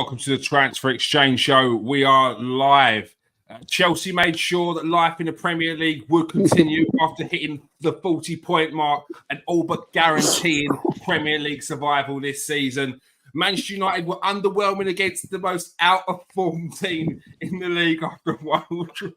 welcome to the Transfer Exchange Show. We are live. Chelsea made sure that life in the Premier League would continue after hitting the 40-point mark and all but guaranteeing Premier League survival this season. Manchester United were underwhelming against the most out-of-form team in the league after one draw.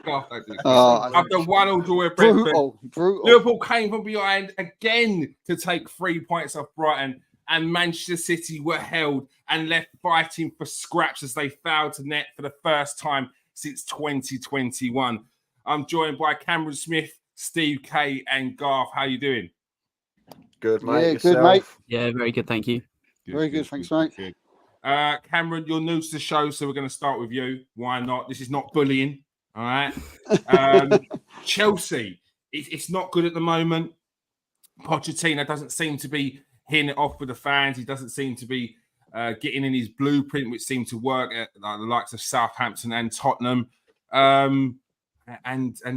After one draw at Brentford. Brutal. Liverpool came from behind again to take 3 points off Brighton, and Manchester City were held and left fighting for scraps as they failed to net for the first time since 2021. I'm joined by Cameron Smith, Steve K, and Garth. How you doing? Good, mate. Yeah, yourself? good, mate. Yeah, very good, thank you. Very good, thanks, mate. Good. Cameron, you're new to the show, so we're going to start with you. Why not? This is not bullying, all right? Chelsea, it's not good at the moment. Pochettino doesn't seem to be hitting it off with the fans. He doesn't seem to be getting in his blueprint, which seemed to work at the likes of Southampton and Tottenham. And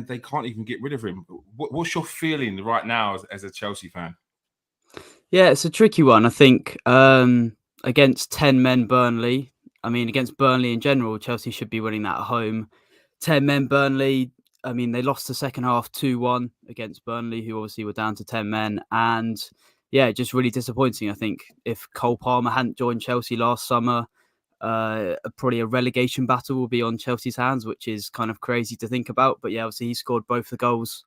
they can't even get rid of him. What's your feeling right now as a Chelsea fan? Yeah, it's a tricky one. I think against 10 men Burnley, against Burnley in general, Chelsea should be winning that at home. 10 men Burnley, they lost the second half 2-1 against Burnley, who obviously were down to 10 men. And yeah, just really disappointing. I think if Cole Palmer hadn't joined Chelsea last summer, probably a relegation battle will be on Chelsea's hands, which is kind of crazy to think about. But yeah, obviously he scored both the goals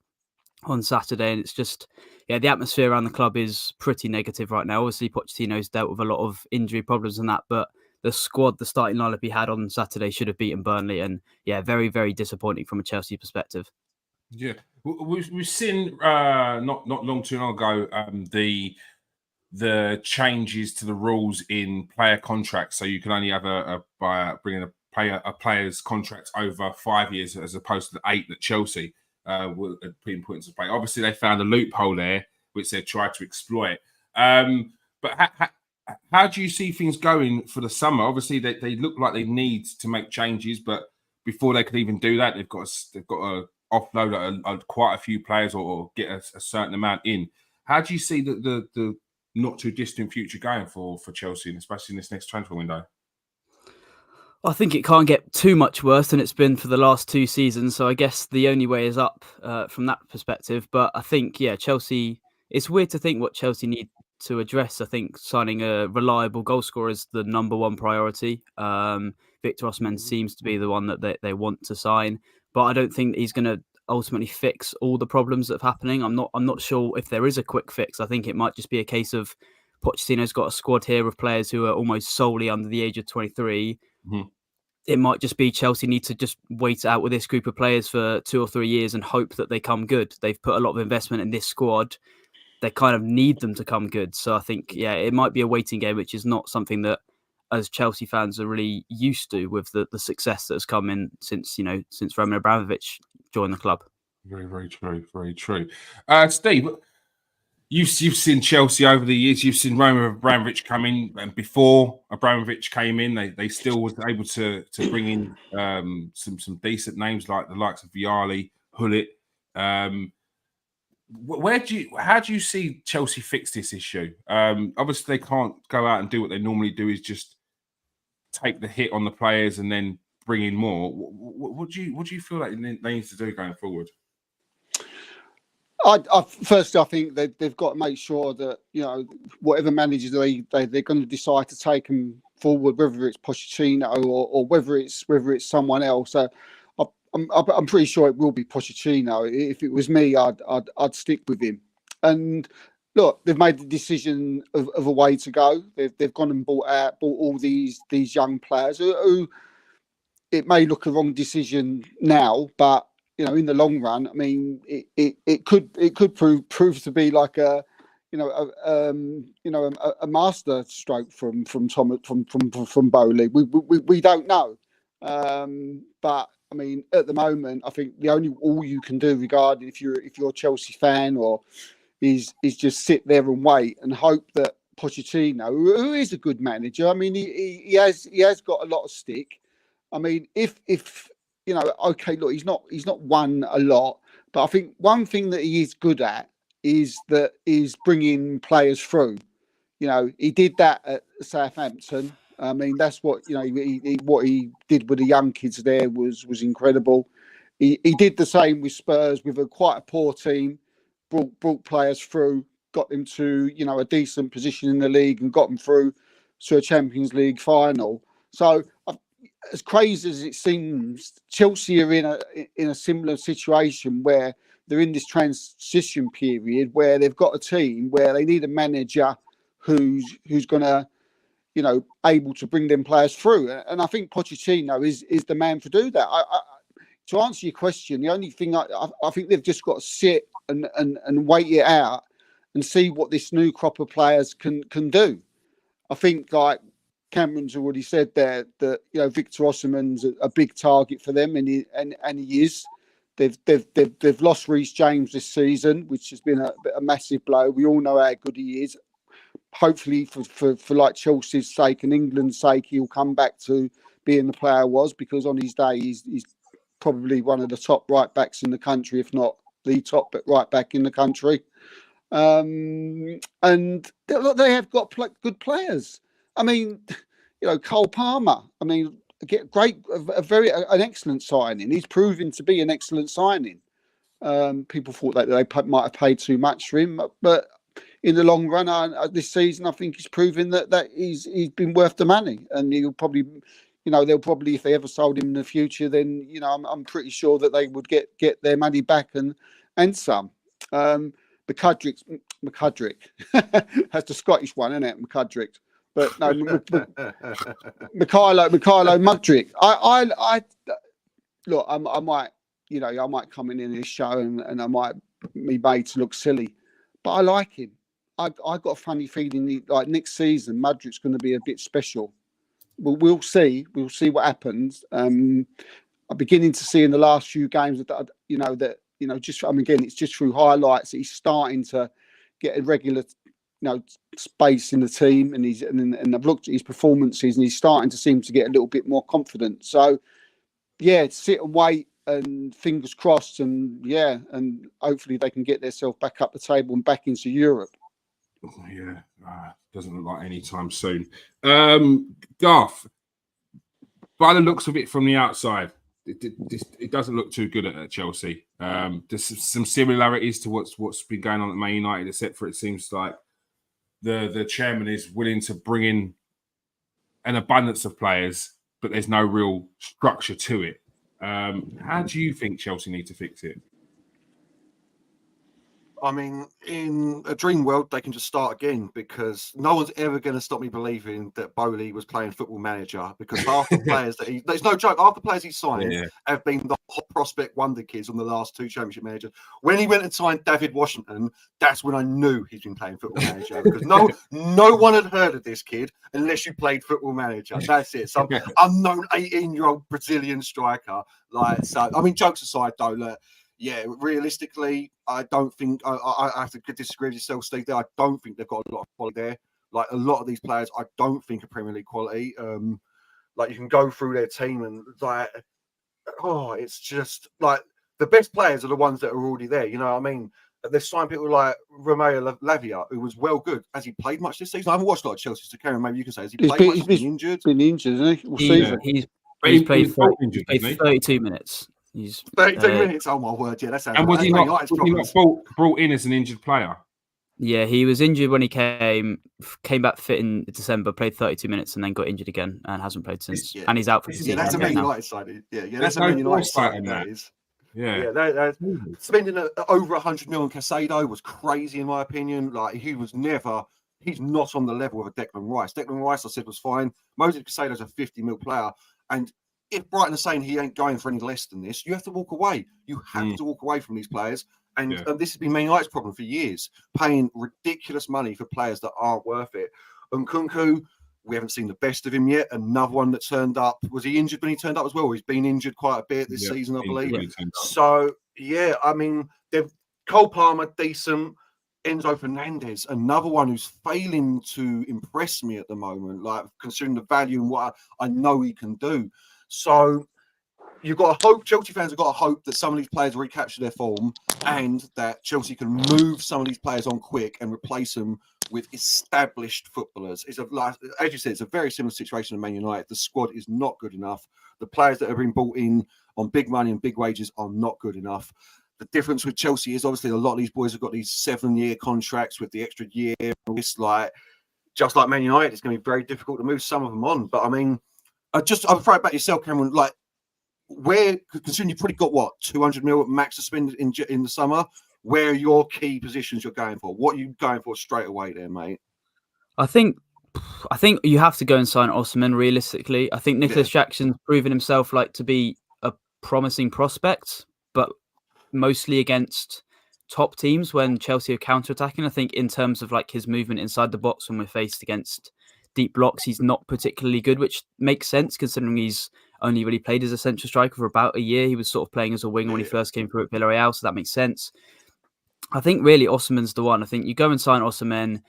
on Saturday, and it's just, the atmosphere around the club is pretty negative right now. Obviously, Pochettino's dealt with a lot of injury problems and that, but the squad, the starting lineup he had on Saturday should have beaten Burnley, and yeah, very, very disappointing from a Chelsea perspective. Yeah, we've seen not long too long ago the changes to the rules in player contracts, so you can only have bringing a player's contract over 5 years as opposed to the 8 that Chelsea were being put into play. Obviously, they found a loophole there, which they tried to exploit. But how do you see things going for the summer? Obviously, they look like they need to make changes, but before they could even do that, they've got to offload quite a few players or get a certain amount in. How do you see the not too distant future going for Chelsea, and especially in this next transfer window? I think it can't get too much worse than it's been for the last 2 seasons. So I guess the only way is up from that perspective. But I think, Chelsea, it's weird to think what Chelsea need to address. I think signing a reliable goal scorer is the number one priority. Victor Osimhen seems to be the one that they want to sign, but I don't think he's going to ultimately fix all the problems that are happening. I'm not sure if there is a quick fix. I think it might just be a case of Pochettino's got a squad here of players who are almost solely under the age of 23. Mm-hmm. It might just be Chelsea need to just wait out with this group of players for 2 or 3 years and hope that they come good. They've put a lot of investment in this squad. They kind of need them to come good. So I think, it might be a waiting game, which is not something that as Chelsea fans are really used to with the success that has come in since Roman Abramovich joined the club. Very, very true. Very true. Steve, you've seen Chelsea over the years. You've seen Roman Abramovich come in, and before Abramovich came in, they still was able to bring in some decent names like the likes of Vialli, Hullet. How do you see Chelsea fix this issue? Obviously, they can't go out and do what they normally do, is just take the hit on the players and then bring in more. What do you feel like they need to do going forward? Firstly, I think they've got to make sure that whatever managers they're going to decide to take them forward, whether it's Pochettino or whether it's someone else. I'm pretty sure it will be Pochettino. If it was me, I'd stick with him. And look, they've made the decision of a way to go. They've gone and bought all these young players who it may look a wrong decision now, but in the long run, it could prove to be like a master stroke from Bowley. We don't know, but at the moment, I think all you can do regarding if you're a Chelsea fan is just sit there and wait and hope that Pochettino, who is a good manager, he has got a lot of stick. If okay, look, he's not won a lot, but I think one thing that he is good at is bringing players through. He did that at Southampton. I mean, that's what what he did with the young kids there was incredible. He did the same with Spurs with quite a poor team, brought players through, got them to a decent position in the league, and got them through to a Champions League final. So, as crazy as it seems, Chelsea are in a similar situation where they're in this transition period where they've got a team where they need a manager who's going to able to bring them players through, and I think Pochettino is the man to do that. To answer your question, the only thing I think they've just got to sit and wait it out and see what this new crop of players can do. I think, like Cameron's already said there, that Victor Osimhen's a big target for them, and he is. They've lost Reece James this season, which has been a massive blow. We all know how good he is. Hopefully, for like Chelsea's sake and England's sake, he'll come back to being the player he was, because on his day he's probably one of the top right backs in the country, if not the top right back in the country. And they have got good players. I mean, Cole Palmer. I mean, an excellent signing. He's proving to be an excellent signing. People thought that they might have paid too much for him, but in the long run, this season, I think he's proven that he's been worth the money, and he'll probably, they'll probably, if they ever sold him in the future, then I'm pretty sure that they would get their money back and some. McCudrick, that's the Scottish one, isn't it? McCudrick, but no, Mikhailo Mudryk. I look, I might, I might come in this show and I might be made to look silly, but I like him. I got a funny feeling like next season Mudryk's going to be a bit special. We'll see. We'll see what happens. I'm beginning to see in the last few games that again, it's just through highlights that he's starting to get a regular space in the team, and I've looked at his performances and he's starting to seem to get a little bit more confident. So yeah, sit and wait, and fingers crossed, and hopefully they can get themselves back up the table and back into Europe. Yeah, doesn't look like any time soon. Garth, by the looks of it from the outside, it doesn't look too good at Chelsea. There's some similarities to what's been going on at Man United, except for it seems like the chairman is willing to bring in an abundance of players, but there's no real structure to it. How do you think Chelsea need to fix it? I mean, in a dream world, they can just start again, because no one's ever going to stop me believing that Bowley was playing Football Manager, because half the players there's no joke, half the players he signed have been the hot prospect wonder kids on the last two Championship managers. When he went and signed David Washington, that's when I knew he'd been playing Football Manager, because no one had heard of this kid unless you played Football Manager. That's it. Some unknown 18-year-old Brazilian striker. Like, so, I mean, jokes aside, though, look, yeah, realistically, I don't think I have to disagree with yourself, Steve. There, I don't think they've got a lot of quality there. Like, a lot of these players, I don't think are Premier League quality. Like, you can go through their team and like, it's just like the best players are the ones that are already there. You know what I mean? They've signed people like Romeo Lavia, who was well good. Has he played much this season? I haven't watched a lot of Chelsea, so Karen, maybe you can say, has he played much? He's been injured. Been injured, isn't he? He's played 32 minutes. He's 32 minutes. Oh my word! Yeah, that sounds. And was he not brought in as an injured player? Yeah, he was injured when he came back fit in December, played 32 minutes, and then got injured again, and hasn't played since. And he's out for the season. That's a Man United side. Yeah, that's a Man United side. That is. Yeah, spending over 100 million on Caicedo was crazy in my opinion. Like, he's not on the level of a Declan Rice. Declan Rice, I said, was fine. Moses Caicedo's a 50 mil player, and if Brighton are saying he ain't going for any less than this, you have to walk away. You have to walk away from these players. And this has been Man United's problem for years, paying ridiculous money for players that aren't worth it. And Nkunku, we haven't seen the best of him yet. Another one that turned up. Was he injured when he turned up as well? He's been injured quite a bit this season, I believe. So, yeah, I mean, Cole Palmer, decent. Enzo Fernandez, another one who's failing to impress me at the moment, like considering the value and what I know he can do. So you've got to hope, Chelsea fans have got to hope that some of these players recapture their form and that Chelsea can move some of these players on quick and replace them with established footballers. It's as you said, it's a very similar situation to Man United. The squad is not good enough. The players that have been brought in on big money and big wages are not good enough. The difference with Chelsea is obviously a lot of these boys have got these 7-year contracts with the extra year. It's just like Man United, it's going to be very difficult to move some of them on. But I mean, I'll throw it back to yourself, Cameron. Like, considering you've probably got what 200 mil max to spend in the summer, where are your key positions you're going for? What are you going for straight away there, mate? I think you have to go and sign Osimhen realistically. I think Nicholas Jackson's proven himself to be a promising prospect, but mostly against top teams when Chelsea are counter-attacking. I think in terms of his movement inside the box when we're faced against deep blocks, he's not particularly good, which makes sense considering he's only really played as a central striker for about a year. He was sort of playing as a winger when he first came through at Villarreal, so that makes sense. I think really Osimhen's the one. I think you go and sign Osimhen,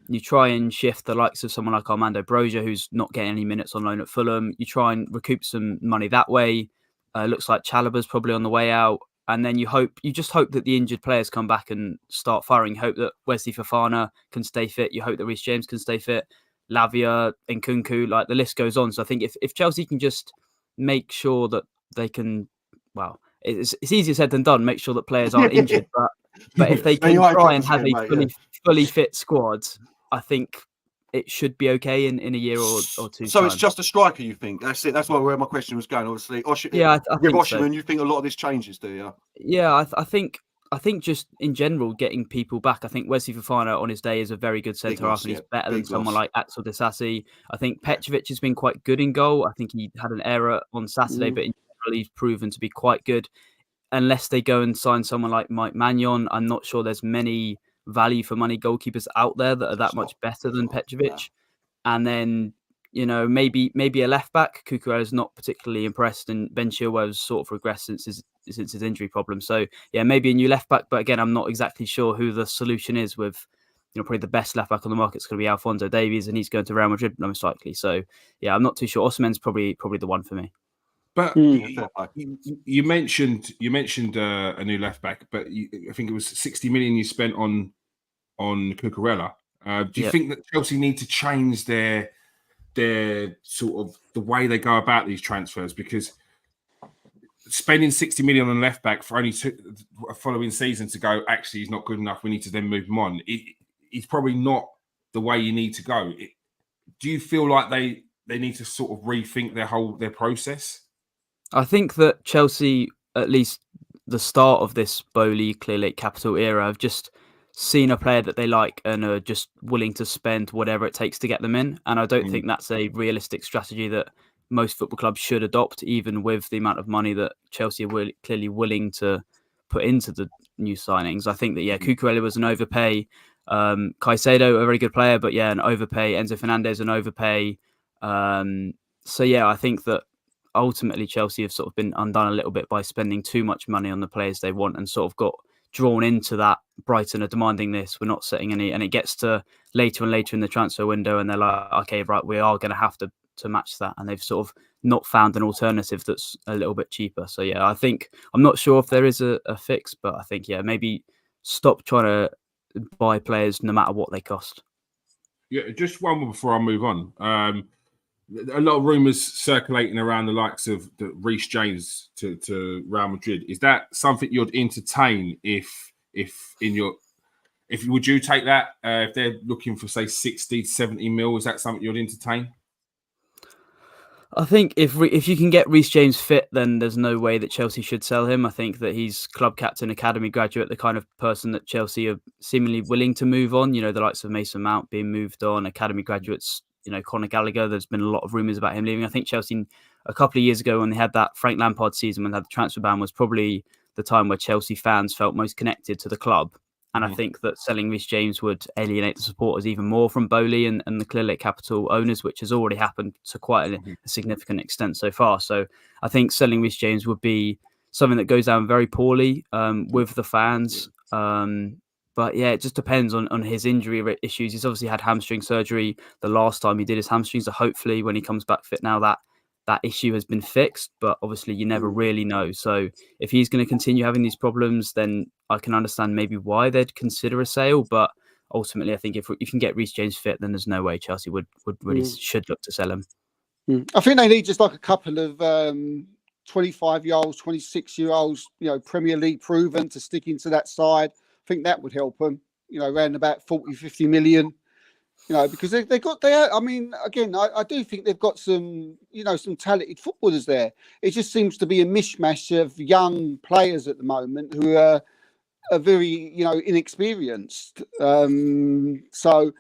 you try and shift the likes of someone like Armando Broja, who's not getting any minutes on loan at Fulham. You try and recoup some money that way. Looks like Chalobah's probably on the way out. And then you just hope that the injured players come back and start firing. You hope that Wesley Fofana can stay fit. You hope that Reece James can stay fit. Lavia, Nkunku, the list goes on. So I think if Chelsea can just make sure that they can, well, it's easier said than done, make sure that players aren't injured. But if they can try and have a fully fit squad, I think it should be okay in a year or two. So it's just a striker, you think? That's it. That's where my question was going. Obviously, I with think Osimhen, you think a lot of this changes, do you? Yeah, I think just in general getting people back. I think Wesley Fofana on his day is a very good centre half, and he's better than someone like Axel Disasi. I think Petrovic has been quite good in goal. I think he had an error on Saturday, but in general he's proven to be quite good. Unless they go and sign someone like Mike Maignan, I'm not sure there's many value for money goalkeepers out there that are that much better than Petrovic. Yeah. And then, maybe a left back. Cucurella's not particularly impressed, and Ben Chilwell's sort of regressed since his injury problem. So yeah, maybe a new left back. But again, I'm not exactly sure who the solution is with, probably the best left back on the market is going to be Alphonso Davies, and he's going to Real Madrid most likely. So yeah, I'm not too sure. Osimhen's probably the one for me. But you mentioned a new left back, but I think it was 60 million you spent on Cucurella. Do you think that Chelsea need to change their sort of the way they go about these transfers? Because spending 60 million on left back for only a following season to go, actually he's not good enough, we need to then move him on. It's probably not the way you need to go. Do you feel like they need to sort of rethink their process? I think that Chelsea, at least the start of this Bowley Clear Lake Capital era, have just seen a player that they like and are just willing to spend whatever it takes to get them in. And I don't think that's a realistic strategy that most football clubs should adopt, even with the amount of money that Chelsea are clearly willing to put into the new signings. I think that, Cucurella was an overpay. Caicedo, a very good player, but an overpay. Enzo Fernandez, an overpay. I think that ultimately Chelsea have sort of been undone a little bit by spending too much money on the players they want and sort of got drawn into that. Brighton are demanding this, we're not setting any, and it gets to later and later in the transfer window and they're like, okay, right, we are going to have to match that, and they've sort of not found an alternative that's a little bit cheaper. So I think, I'm not sure if there is a fix, but I think maybe stop trying to buy players no matter what they cost. Yeah, just one more before I move on. A lot of rumours circulating around the likes of the Reece James to Real Madrid. Is that something you'd entertain if would you take that if they're looking for say 60, 70 mil? Is that something you'd entertain? I think if you can get Reece James fit, then there's no way that Chelsea should sell him. I think that he's club captain, academy graduate, the kind of person that Chelsea are seemingly willing to move on. The likes of Mason Mount being moved on, academy graduates. Conor Gallagher, there's been a lot of rumours about him leaving. I think Chelsea, a couple of years ago when they had that Frank Lampard season, when they had the transfer ban, was probably the time where Chelsea fans felt most connected to the club. And I think that selling Reece James would alienate the supporters even more from Bowley and the Clear Lake Capital owners, which has already happened to quite a significant extent so far. So I think selling Reece James would be something that goes down very poorly with the fans. But it just depends on his injury issues. He's obviously had hamstring surgery the last time he did his hamstring. So hopefully when he comes back fit now, that issue has been fixed. But obviously you never really know. So if he's going to continue having these problems, then I can understand maybe why they'd consider a sale. But ultimately, I think if you can get Reece James fit, then there's no way Chelsea would really should look to sell him. I think they need just like a couple of 25-year-olds, 26-year-olds, Premier League proven to stick into that side. I think that would help them, around about 40, 50 million, because I do think they've got some, some talented footballers there. It just seems to be a mishmash of young players at the moment who are very, inexperienced. So,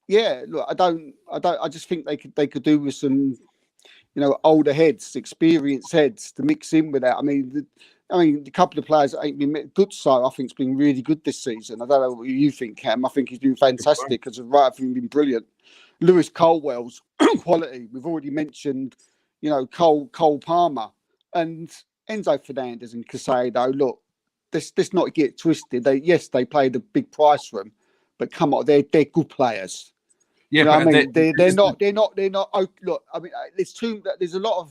yeah, look, I just think they could do with some, older heads, experienced heads to mix in with that. I mean, a couple of players that ain't been good. So I think it's been really good this season. I don't know what you think, Cam. I think he's been fantastic as of right. I think he's been brilliant. Lewis Colwell's quality. We've already mentioned, Cole Palmer and Enzo Fernandez and Casado. Look, let's not get twisted. They paid a big price for them, but come on, they're good players. Yeah, they're not. Oh, look, I mean, there's a lot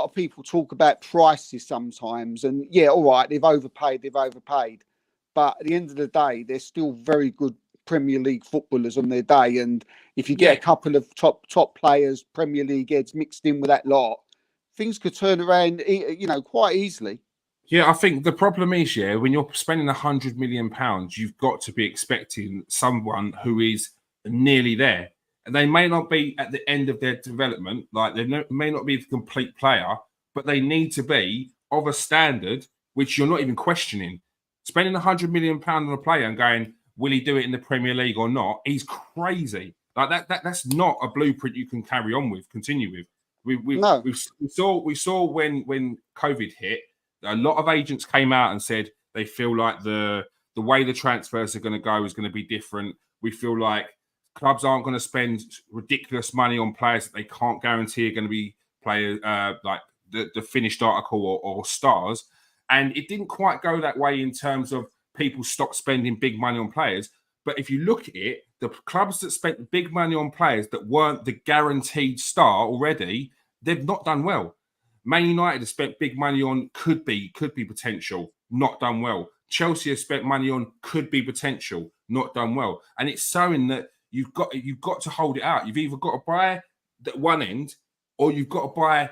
of people talk about prices sometimes, and yeah, all right, they've overpaid, but at the end of the day, they're still very good Premier League footballers on their day. And if you get a couple of top players, Premier League heads mixed in with that lot, things could turn around, quite easily. Yeah, I think the problem is, when you're spending £100 million, you've got to be expecting someone who is nearly there. And they may not be at the end of their development, like they may not be the complete player, but they need to be of a standard which you're not even questioning. Spending £100 million on a player and going, will he do it in the Premier League or not? He's crazy. Like that's not a blueprint you can continue with. We saw when COVID hit, a lot of agents came out and said they feel like the way the transfers are going to go is going to be different. We feel like clubs aren't going to spend ridiculous money on players that they can't guarantee are going to be players like the finished article or stars. And it didn't quite go that way in terms of people stopped spending big money on players. But if you look at it, the clubs that spent big money on players that weren't the guaranteed star already, they've not done well. Man United has spent big money on could be potential, not done well. Chelsea has spent money on could be potential, not done well. And it's showing that you've got to hold it out. You've either got to buy at one end, or you've got to buy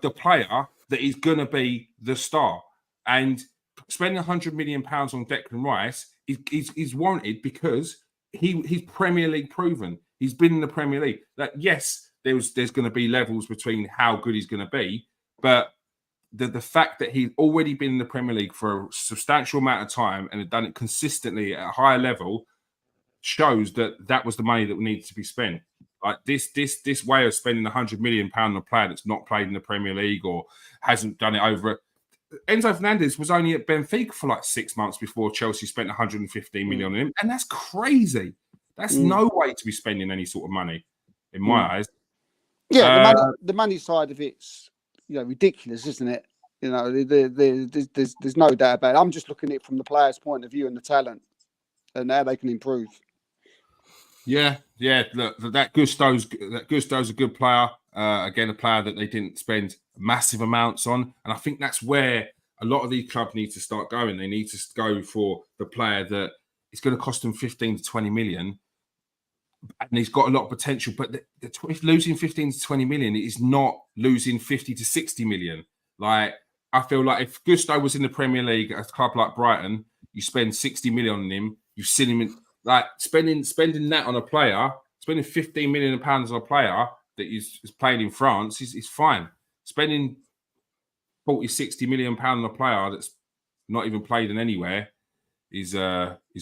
the player that is going to be the star. And spending £100 million on Declan Rice is warranted because he's Premier League proven. He's been in the Premier League. That yes, there's going to be levels between how good he's going to be, but the fact that he's already been in the Premier League for a substantial amount of time and had done it consistently at a higher level shows that was the money that needed to be spent. Like this way of spending £100 million on a player that's not played in the Premier League or hasn't done it over. Enzo Fernandez was only at Benfica for like 6 months before Chelsea spent 115 million on him, and that's crazy. That's no way to be spending any sort of money, in my eyes. Yeah, the money side of it's ridiculous, isn't it? There's no doubt about it. I'm just looking at it from the player's point of view and the talent and how they can improve. Yeah. Look, that Gusto's a good player. Again, a player that they didn't spend massive amounts on, and I think that's where a lot of these clubs need to start going. They need to go for the player that is going to cost them 15 to 20 million, and he's got a lot of potential. But losing 15 to 20 million is not losing 50 to 60 million. Like I feel like if Gusto was in the Premier League at a club like Brighton, you spend 60 million on him. You've seen him like spending that on a player, spending 15 million pounds on a player that is playing in France is fine. Spending 40, 60 million pounds on a player that's not even played in anywhere is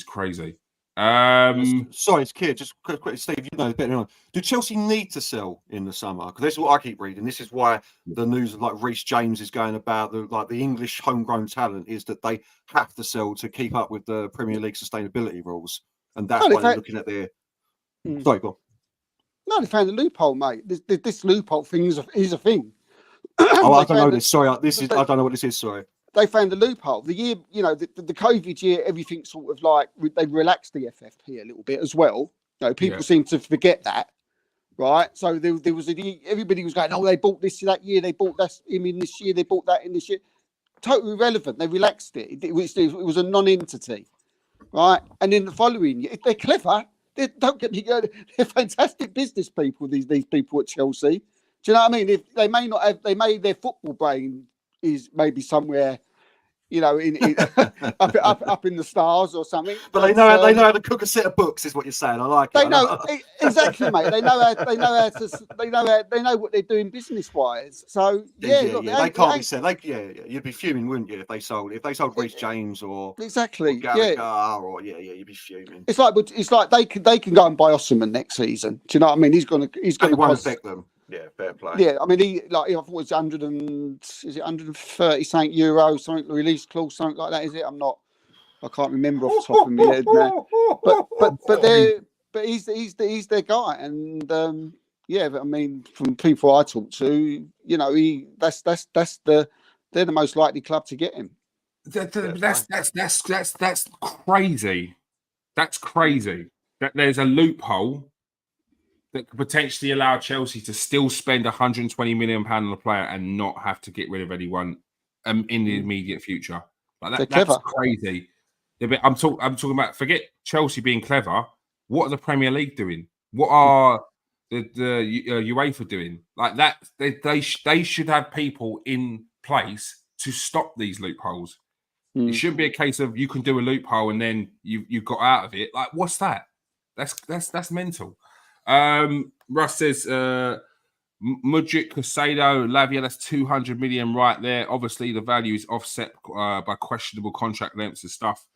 crazy. Sorry, it's Keir. Just quickly, Steve, you know better than I. Do Chelsea need to sell in the summer? Because this is what I keep reading. This is why the news of like Reece James is going about the English homegrown talent is that they have to sell to keep up with the Premier League sustainability rules, and that's why they're looking at their. Sorry, go on. No, they found a loophole, mate. This loophole thing is a thing. Oh, I don't know this. Sorry, I don't know what this is. Sorry. They found a loophole. The year, the COVID year, everything sort of like they relaxed the FFP a little bit as well. People seem to forget that, right? So there was everybody was going, oh, they bought this that year, they bought that him in this year, they bought that in this year. Totally irrelevant. They relaxed it. It was a non-entity, right? And then the following year, if they're clever, don't get me going, they're fantastic business people. These people at Chelsea. Do you know what I mean? If they may not have, their football brain is maybe somewhere, in up in the stars or something. But they know how to cook a set of books, is what you're saying. I like it. They know exactly, mate. They know what they're doing business wise. So they can't be said. You'd be fuming, wouldn't you, if they sold Reece James or exactly, or you'd be fuming. It's like they can go and buy Osimhen next season. Do you know what I mean? He's gonna won't affect them. Yeah, fair play. Yeah, I mean, I thought it's 130 something euro, something release clause, something like that. Is it? I can't remember off the top of my head now. But he's their guy, and but I mean, from people I talk to, they're the most likely club to get him. That's crazy. That's crazy. That there's a loophole that could potentially allow Chelsea to still spend £120 million on a player and not have to get rid of anyone in the immediate future. Like that's crazy. Yeah, but I'm talking about, forget Chelsea being clever. What are the Premier League doing? What are the UEFA doing? Like that, they should have people in place to stop these loopholes. It shouldn't be a case of you can do a loophole and then you've got out of it. Like, what's that? That's mental. Russ says Mudryk, Casado, Lavia, that's 200 million right there. Obviously, the value is offset by questionable contract lengths and stuff.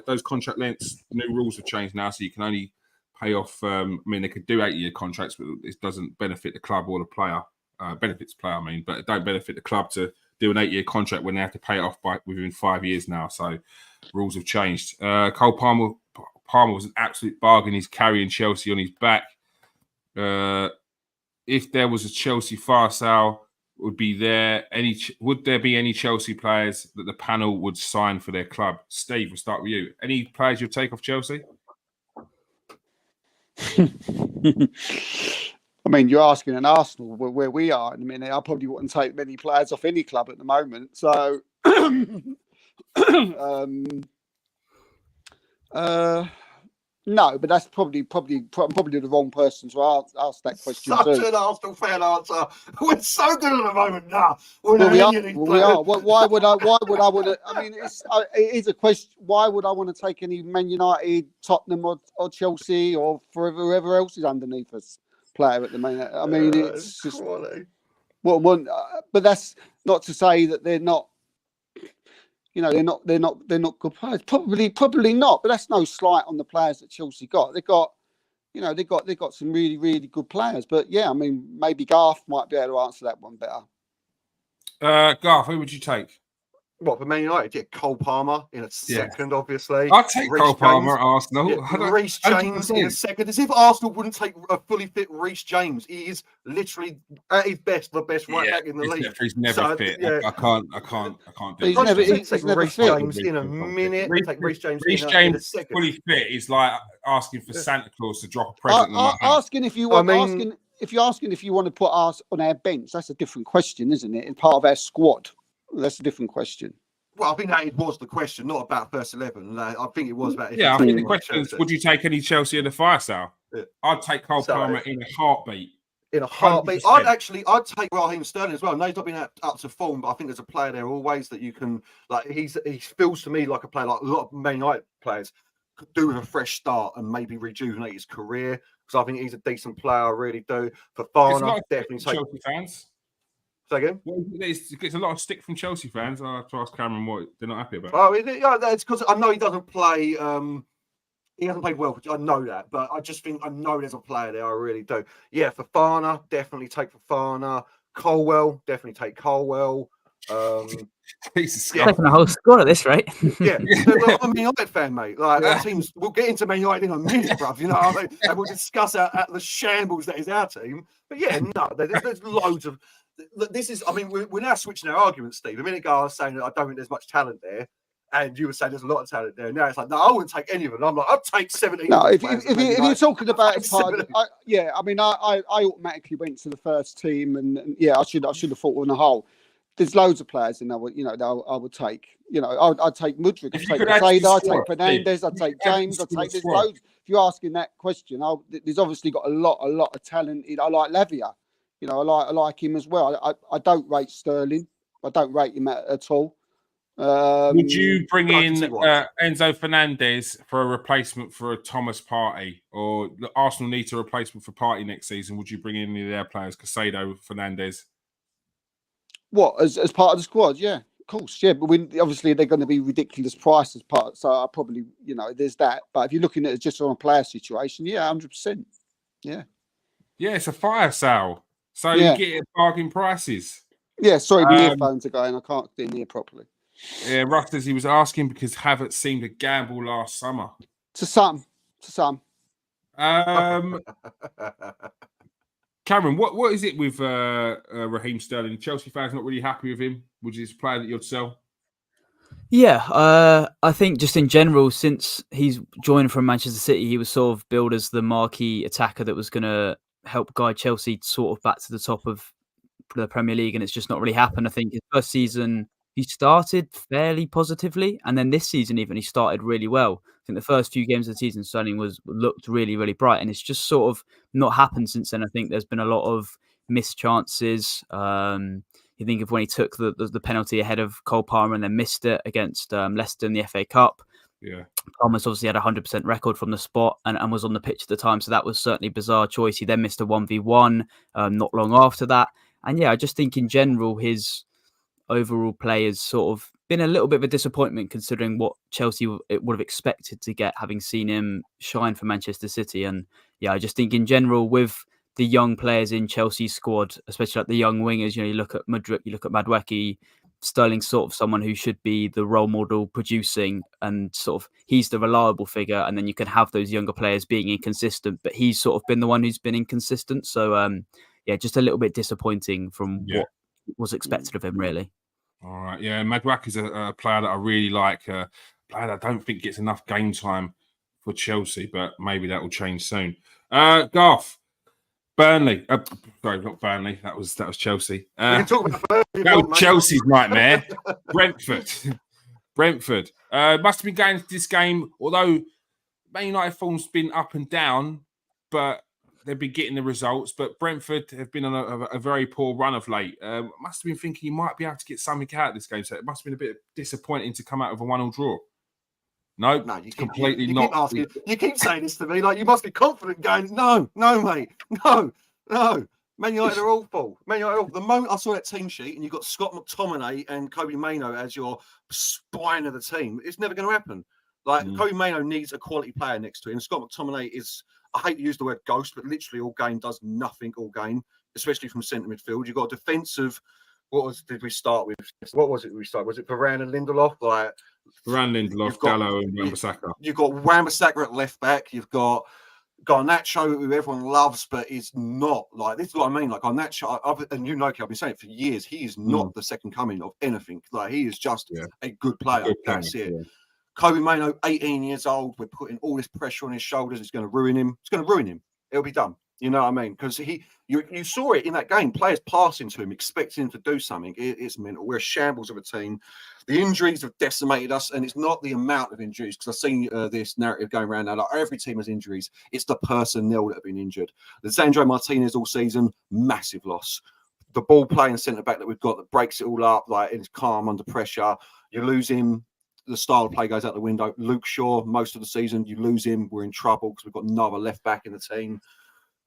Those contract lengths, new rules have changed now, so you can only pay off. They could do 8-year contracts, but it doesn't benefit the club or the player. Benefits the player, but it don't benefit the club to do an 8-year contract when they have to pay it off within 5 years now. So rules have changed. Cole Palmer was an absolute bargain. He's carrying Chelsea on his back. If there was a Chelsea fire sale, would there be any Chelsea players that the panel would sign for their club? Steve, we'll start with you. Any players you'd take off Chelsea? I mean, you're asking an Arsenal where we are in a minute. I probably wouldn't take many players off any club at the moment. So, no, but that's probably the wrong person to ask that question. Such an Arsenal fan answer. We're so good at the moment now. We are. Why would I want to? I mean, it is a question. Why would I want to take any Man United, Tottenham, or Chelsea, or for whoever else is underneath us player at the moment? I mean, it's just but that's not to say that they're not. They're not good players. Probably not. But that's no slight on the players that Chelsea got. They got some really, really good players. But yeah, I mean, maybe Garth might be able to answer that one better. Garth, who would you take? What, for Man United? Yeah, Cole Palmer in a second, obviously. I'd take Cole Palmer at Arsenal. Yeah, Reece James in a second. As if Arsenal wouldn't take a fully fit Reece James. He is literally, at his best, the best right back in the league. He's never fit. Yeah. I can't do it. He's never fit. James in a minute. Take Reece James in a second. Fully fit is like asking for Santa Claus to drop a present in my hand. Asking if you want, if you're asking if you want to put us on our bench, that's a different question, isn't it? It's part of our squad. That's a different question. Well, I think that was the question, not about first 11. I think it was about. I think the question is, would you take any Chelsea in the fire sale? Yeah. I'd take Cole Palmer in a heartbeat. In a heartbeat, I'd take Raheem Sterling as well. No, he's not been up to form, but I think there's a player there always that you can like. He feels to me like a player like a lot of Man United players could do with a fresh start and maybe rejuvenate his career. Because I think he's a decent player. I really do. For Farner, definitely take Chelsea fans. Say again? Well, it gets a lot of stick from Chelsea fans. I have to ask Cameron what they're not happy about. Oh, it's because I know he doesn't play. He hasn't played well. I know that, but I just think I know there's a player there. I really do. Yeah, for Farner, definitely take for Farner. Colwell, definitely take Colwell. Taking a whole squad at this rate. Yeah, well, I'm a United fan, mate. Like teams, we'll get into Man United in a minute, bruv. You know, what I mean? And we'll discuss the shambles that is our team. But yeah, no, there's loads of. This is, I mean, we're now switching our arguments, Steve. A minute ago, I was saying that I don't think there's much talent there, and you were saying there's a lot of talent there. Now it's like, no, I wouldn't take any of them. I'm like, I'd take 17. No, if you're talking about it, I mean, I automatically went to the first team, and yeah, I should have thought on the whole. there's loads of players in there. That I would take. I'd take Mudryk, I'd If you take could add to the Casado, I'd squad, take Fernandez, I'd Steve, take if you could add to James, I'd the take. There's squad. loads. If you're asking that question, there's obviously got a lot of talent. I like Lavia. I like him as well. I don't rate Sterling. I don't rate him at all. Would you bring I in can see why. Enzo Fernandez for a replacement for a Thomas Partey, or the Arsenal needs a replacement for Partey next season? Would you bring in any of their players, Casado, Fernandez? What, as part of the squad? Yeah, of course. Yeah, but obviously they're going to be ridiculous prices part. So I probably, there's that. But if you're looking at it just on a player situation, yeah, 100%. Yeah. Yeah, it's a fire sale, so Yeah. you get bargain prices. Yeah. Sorry, my earphones are going. I can't get in here properly. Yeah, Russ says he was asking because Havertz seemed a gamble last summer. To some. Cameron, what is it with Raheem Sterling? Chelsea fans not really happy with him. Would you just play that you'd sell? Yeah, I think just in general, since he's joined from Manchester City, he was sort of billed as the marquee attacker that was going to help guide Chelsea sort of back to the top of the Premier League, and it's just not really happened. I think his first season, he started fairly positively, and then this season even he started really well. I think the first few games of the season, Sterling looked really, really bright, and it's just sort of not happened since then. I think there's been a lot of missed chances. You think of when he took the penalty ahead of Cole Palmer and then missed it against Leicester in the FA Cup. Yeah, Palmer's obviously had a 100% record from the spot and was on the pitch at the time, so that was certainly a bizarre choice. He then missed a 1v1 not long after that. And yeah, I just think in general, his overall play has sort of been a little bit of a disappointment considering what Chelsea would have expected to get, having seen him shine for Manchester City. And yeah, I just think in general with the young players in Chelsea's squad, especially like the young wingers, you look at Mudryk, you look at Madueke, Sterling's sort of someone who should be the role model producing, and sort of he's the reliable figure. And then you can have those younger players being inconsistent, but he's sort of been the one who's been inconsistent. So yeah, just a little bit disappointing from what was expected of him, really. All right, yeah, Madueke is a player that I really like. A player that I don't think gets enough game time for Chelsea, but maybe that will change soon. Garth, Burnley. Sorry, not Burnley. That was Chelsea. We can talk about Burnley. That was Chelsea's nightmare. Brentford. Must have been going to this game, although Man United form's been up and down, but they've been getting the results. But Brentford have been on a very poor run of late. Must have been thinking you might be able to get something out of this game. So it must have been a bit disappointing to come out with a 1-1 draw. No, you completely keep not. Asking, you keep saying this to me like you must be confident. Going, no, mate, no. Man United are awful. The moment I saw that team sheet and you've got Scott McTominay and Kobe Mainoo as your spine of the team, it's never going to happen. Kobe Mainoo needs a quality player next to him. Scott McTominay is, I hate to use the word ghost, but literally all game does nothing all game, especially from centre midfield. You've got a defensive. Did we start with? What was it we started? Was it Varane and Lindelof? Varane, Lindelof, Gallo, and Wan-Bissaka. You've got Wan-Bissaka at left back. You've got Garnacho, who everyone loves, but is not this is what I mean. Garnacho, and I've been saying it for years. He is not the second coming of anything. He is just a good player. That's it. Yeah. Kobe Mainoo, 18 years old. We're putting all this pressure on his shoulders. It's going to ruin him. It'll be done. You know what I mean? Because you saw it in that game. Players passing to him, expecting him to do something. It's mental. We're a shambles of a team. The injuries have decimated us, and it's not the amount of injuries. Because I've seen this narrative going around now. Every team has injuries. It's the personnel that have been injured. Lisandro Martinez all season, massive loss. The ball playing centre back that we've got that breaks it all up, it's calm under pressure. You lose him. The style of play goes out the window. Luke Shaw, most of the season, you lose him. We're in trouble because we've got another left back in the team.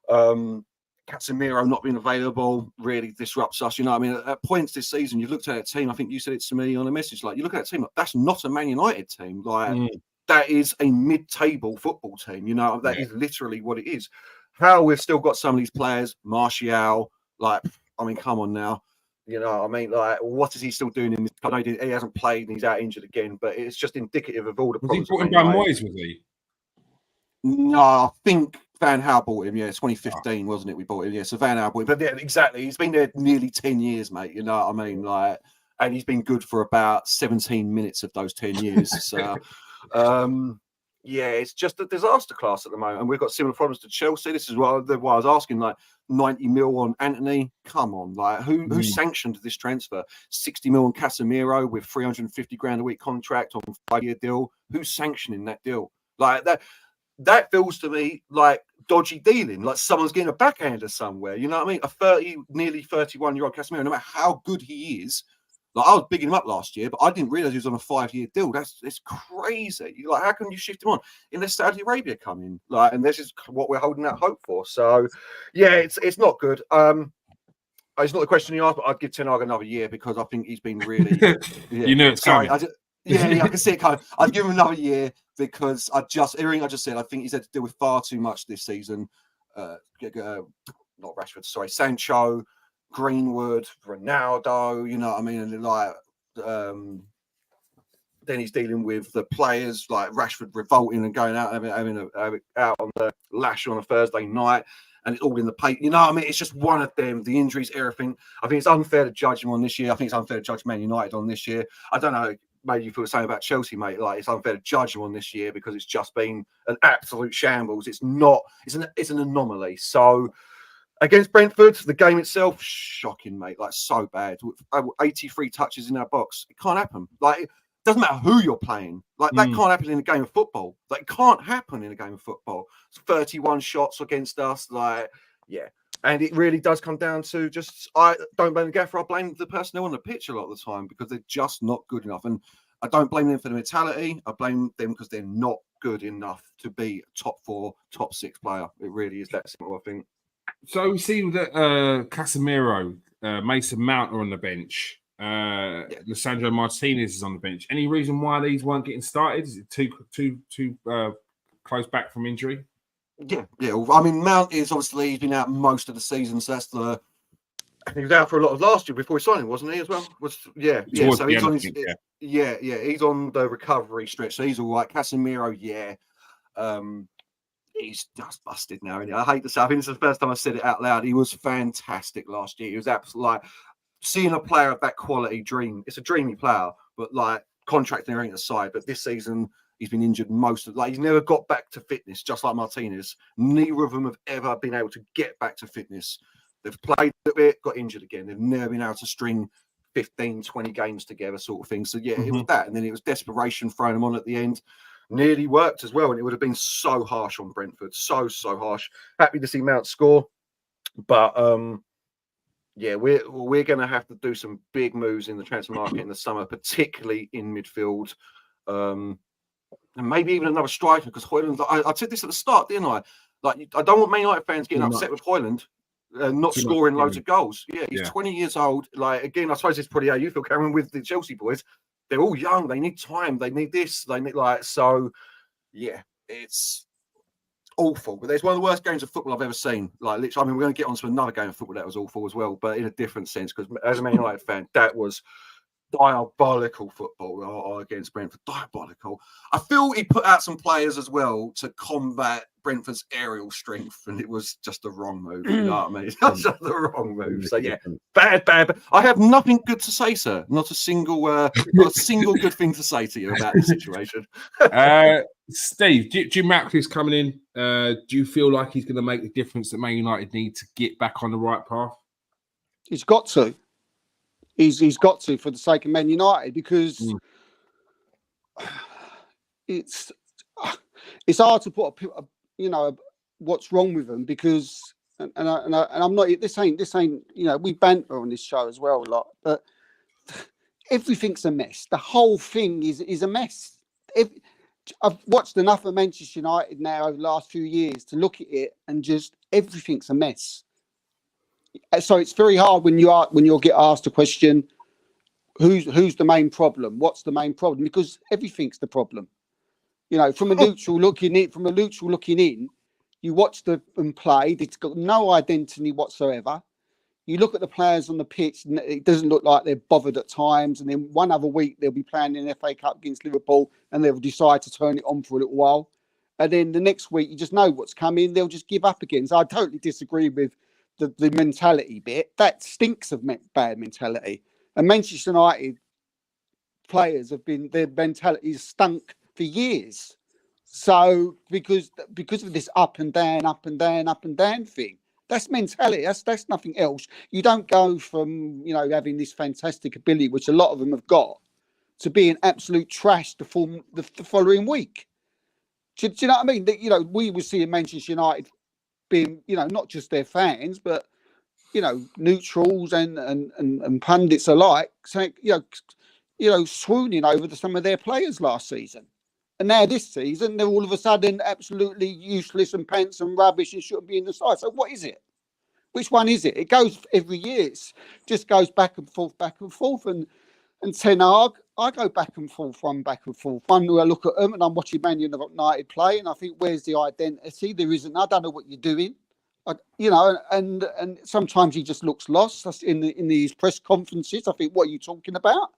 Casemiro not being available really disrupts us. At points this season, you've looked at a team. I think you said it to me on a message. You look at that team. That's not a Man United team. That is a mid-table football team. That is literally what it is. How we've still got some of these players, Martial. Come on now. What is he still doing in this? I know he hasn't played and he's out injured again, but it's just indicative of all the problems. Was he brought in by Moyes, was he? No, I think Van Gaal bought him. Yeah, 2015, wasn't it? We bought him. Yeah, so Van Gaal bought him. But yeah, exactly. He's been there nearly 10 years, mate. You know what I mean? And he's been good for about 17 minutes of those 10 years. So, Yeah, it's just a disaster class at the moment, and we've got similar problems to Chelsea. This is why I was asking, like 90 mil on Anthony. Come on, like who sanctioned this transfer? 60 mil on Casemiro with 350 grand a week contract on a 5-year deal. Who's sanctioning that deal? Like that feels to me like dodgy dealing. Like someone's getting a backhander somewhere. You know what I mean? Nearly 31-year-old Casemiro, no matter how good he is. Like I was bigging him up last year, but I didn't realize he was on a 5-year deal. It's crazy. Like, how can you shift him on unless Saudi Arabia come in? Like, and this is what we're holding out hope for. So, yeah, it's not good. It's not the question you asked, but I'd give Ten Hag another year because I think he's been really. Yeah. You know it's coming. I can see it coming. I'd give him another year because everything I just said. I think he's had to deal with far too much this season. Not Rashford, sorry, Sancho. Greenwood, Ronaldo, you know what I mean? And like, then he's dealing with the players like Rashford revolting and going out having out on the lash on a Thursday night, and it's all in the paper. You know what I mean? It's just one of them. The injuries, everything. I think it's unfair to judge him on this year. I think it's unfair to judge Man United on this year. I don't know. Maybe you feel the same about Chelsea, mate. Like it's unfair to judge him on this year because it's just been an absolute shambles. It's not. It's an anomaly. So. Against Brentford, the game itself, shocking, mate. Like, so bad. 83 touches in our box. It can't happen. Like, it doesn't matter who you're playing. Like, that can't happen in a game of football. Like, it can't happen in a game of football. It's 31 shots against us. Like, yeah. And it really does come down to just, I don't blame the gaffer. I blame the personnel on the pitch a lot of the time because they're just not good enough. And I don't blame them for the mentality. I blame them because they're not good enough to be a top 4, top 6 player. It really is that simple, I think. So we see that Casemiro, Mason Mount are on the bench. Lisandro Martinez is on the bench. Any reason why these weren't getting started? Is it too close back from injury? Yeah. I mean, Mount is obviously he's been out most of the season, so that's he was out for a lot of last year before he signed, wasn't he? As well. So he's on his he's on the recovery stretch, so he's all right. Casemiro, he's just busted now. I hate to say, I think this is the first time I said it out loud. He was fantastic last year. He was absolutely like seeing a player of that quality dream. It's a dreamy player, but like contract and everything aside. But this season, he's been injured he's never got back to fitness, just like Martinez. Neither of them have ever been able to get back to fitness. They've played a bit, got injured again. They've never been able to string 15, 20 games together, sort of thing. So yeah, it was that. And then it was desperation throwing them on at the end. Nearly worked as well, and it would have been so harsh on Brentford, so harsh. Happy to see Mount score, but we're going to have to do some big moves in the transfer market in the summer, particularly in midfield, and maybe even another striker because Højlund. I said this at the start, didn't I? Like, I don't want Man United fans getting upset with Højlund not scoring loads of goals. Yeah, he's 20 years old. Like, again, I suppose it's probably how you feel, Cameron, with the Chelsea boys. They're all young. They need time. They need this. They need so. Yeah, it's awful. But there's one of the worst games of football I've ever seen. Like, literally, I mean, we're going to get onto another game of football that was awful as well, but in a different sense. Because as a Man United fan, that was diabolical football against Brentford. Diabolical. I feel he put out some players as well to combat Brentford's aerial strength, and it was just the wrong move. You know what I mean? It's just the wrong move. So yeah, bad. I have nothing good to say, sir. Not a single good thing to say to you about this situation. Steve, Jim Ratcliffe's coming in. Do you feel like he's going to make the difference that Man United need to get back on the right path? He's got to. He's got to for the sake of Man United because it's hard to put what's wrong with them because and I'm not this ain't we banter on this show as well a lot, but everything's a mess. The whole thing is a mess. I've watched enough of Manchester United now over the last few years to look at it and just everything's a mess. So it's very hard when you'll get asked a question, who's the main problem? What's the main problem? Because everything's the problem. From a neutral looking in, you watch them play. It's got no identity whatsoever. You look at the players on the pitch, and it doesn't look like they're bothered at times. And then one other week they'll be playing in the FA Cup against Liverpool, and they'll decide to turn it on for a little while. And then the next week, you just know what's coming. They'll just give up again. So I totally disagree with the mentality bit. That stinks of bad mentality. And Manchester United players their mentality's stunk for years. So because of this up and down thing, that's mentality. That's nothing else. You don't go from having this fantastic ability, which a lot of them have got, to being absolute trash the following week. Do you know what I mean? That, we were seeing Manchester United being, not just their fans, but neutrals and pundits alike saying, swooning over some of their players last season. And now this season, they're all of a sudden absolutely useless and pants and rubbish and shouldn't be in the side. So what is it? Which one is it? It goes every year. It just goes back and forth. And Ten Hag, I go back and forth. One where I look at them and I'm watching Man United play and I think, where's the identity? There isn't. I don't know what you're doing. And sometimes he just looks lost. That's in these press conferences. I think, what are you talking about?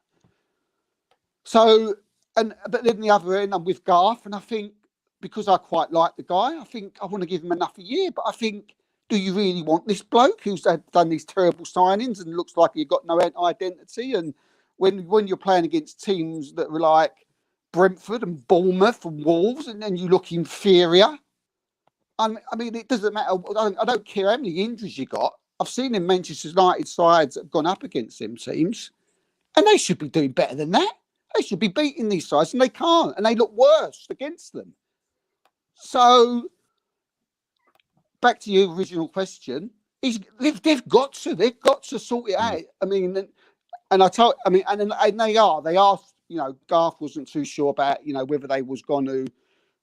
So, but then the other end, I'm with Garth, and I think, because I quite like the guy, I think I want to give him another year. But I think, do you really want this bloke who's done these terrible signings and looks like he's got no identity? And when you're playing against teams that are like Brentford and Bournemouth and Wolves, and then you look inferior. I mean, it doesn't matter. I don't care how many injuries you got. I've seen in Manchester United sides that have gone up against them teams, and they should be doing better than that. They should be beating these sides, and they can't, and they look worse against them. So, back to your original question, they've got to sort it out. I mean, and they are. Garth wasn't too sure about whether they was going to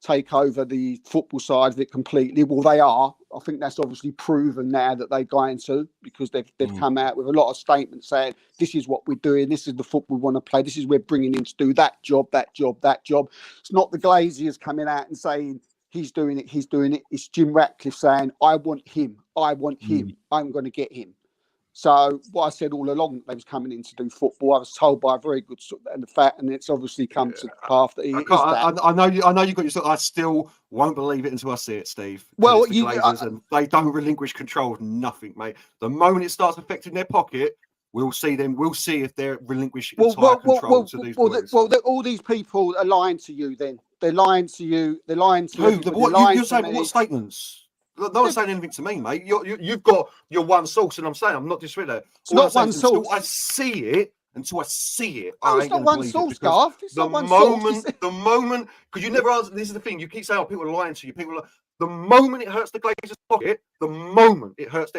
take over the football side of it completely. Well, they are. I think that's obviously proven now that they're going to, because they've come out with a lot of statements saying, this is what we're doing, this is the football we want to play, this is we're bringing in to do that job. It's not the Glaziers coming out and saying he's doing it. It's Jim Ratcliffe saying, I want him, I'm going to get him. So what I said all along, they was coming in to do football. I was told by a very good and it's obviously come to the path that he is that. I know you got your. I still won't believe it until I see it, Steve. Well, the Glazers, and they don't relinquish control of nothing, mate. The moment it starts affecting their pocket, we'll see them. We'll see if they're relinquishing control to these boys. All these people are lying to you. Then they're lying to you. They're lying to you. You're saying what statements? No one's saying anything to me, mate. You've got your one source, and I'm saying I'm not disrespecting that. It's not one source. Until I see it, Oh, it's not one source, Garth. It's not one source. The moment, because you never answer. This is the thing. You keep saying, people are lying to you. The moment it hurts the Glazers'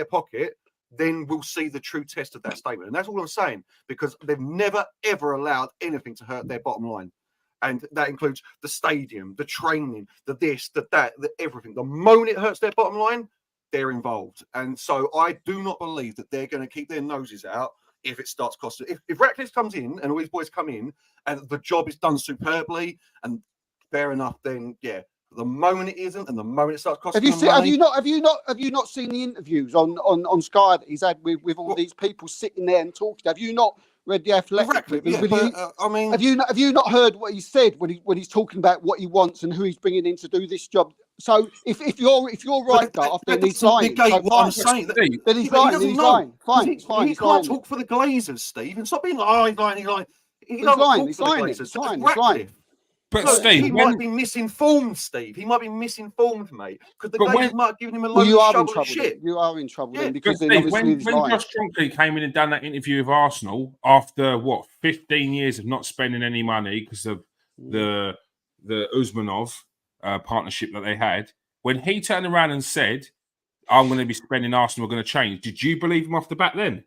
pocket, then we'll see the true test of that statement. And that's all I'm saying, because they've never, ever allowed anything to hurt their bottom line. And that includes the stadium, the training, the this, the that, the everything. The moment it hurts their bottom line, they're involved. And so I do not believe that they're going to keep their noses out if it starts costing. If Ratcliffe comes in and all these boys come in and the job is done superbly, and fair enough, then yeah. The moment it isn't, and the moment it starts costing money. Have you not seen the interviews on Sky that he's had with all these people sitting there and talking? Have you not read the Athletic? Have you not heard what he said when he's talking about what he wants and who he's bringing in to do this job? So if you're right, Garth, then he's lying. I'm saying. Then he's lying. Fine. He can't talk for the Glazers, Steve, and stop being like, he's lying. He's lying. But so Steve, he might be misinformed, Steve. He might be misinformed, mate. Because the Glazers might have given him a load of shovel of shit. You are in trouble then, because Steve, when Josh Kroenke came in and done that interview with Arsenal after 15 years of not spending any money because of the Usmanov partnership that they had, when he turned around and said, "I'm going to be spending Arsenal, we're going to change," did you believe him off the bat then?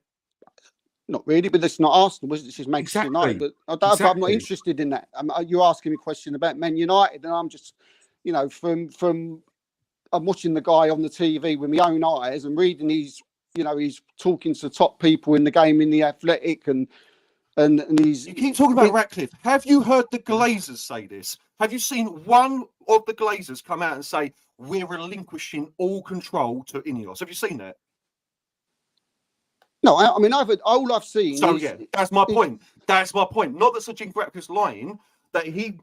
Not really, but it's not Arsenal, was it? This is Manchester United. But I'm not interested in that. You're asking me a question about Man United, and I'm just, from I'm watching the guy on the TV with my own eyes and reading he's talking to top people in the game in the Athletic, and he's. You keep talking about Ratcliffe. Have you heard the Glazers say this? Have you seen one of the Glazers come out and say we're relinquishing all control to Ineos? Have you seen that? No, all I've seen. So that's my point. That's my point. Not that Sir Jim Ratcliffe's lying, that he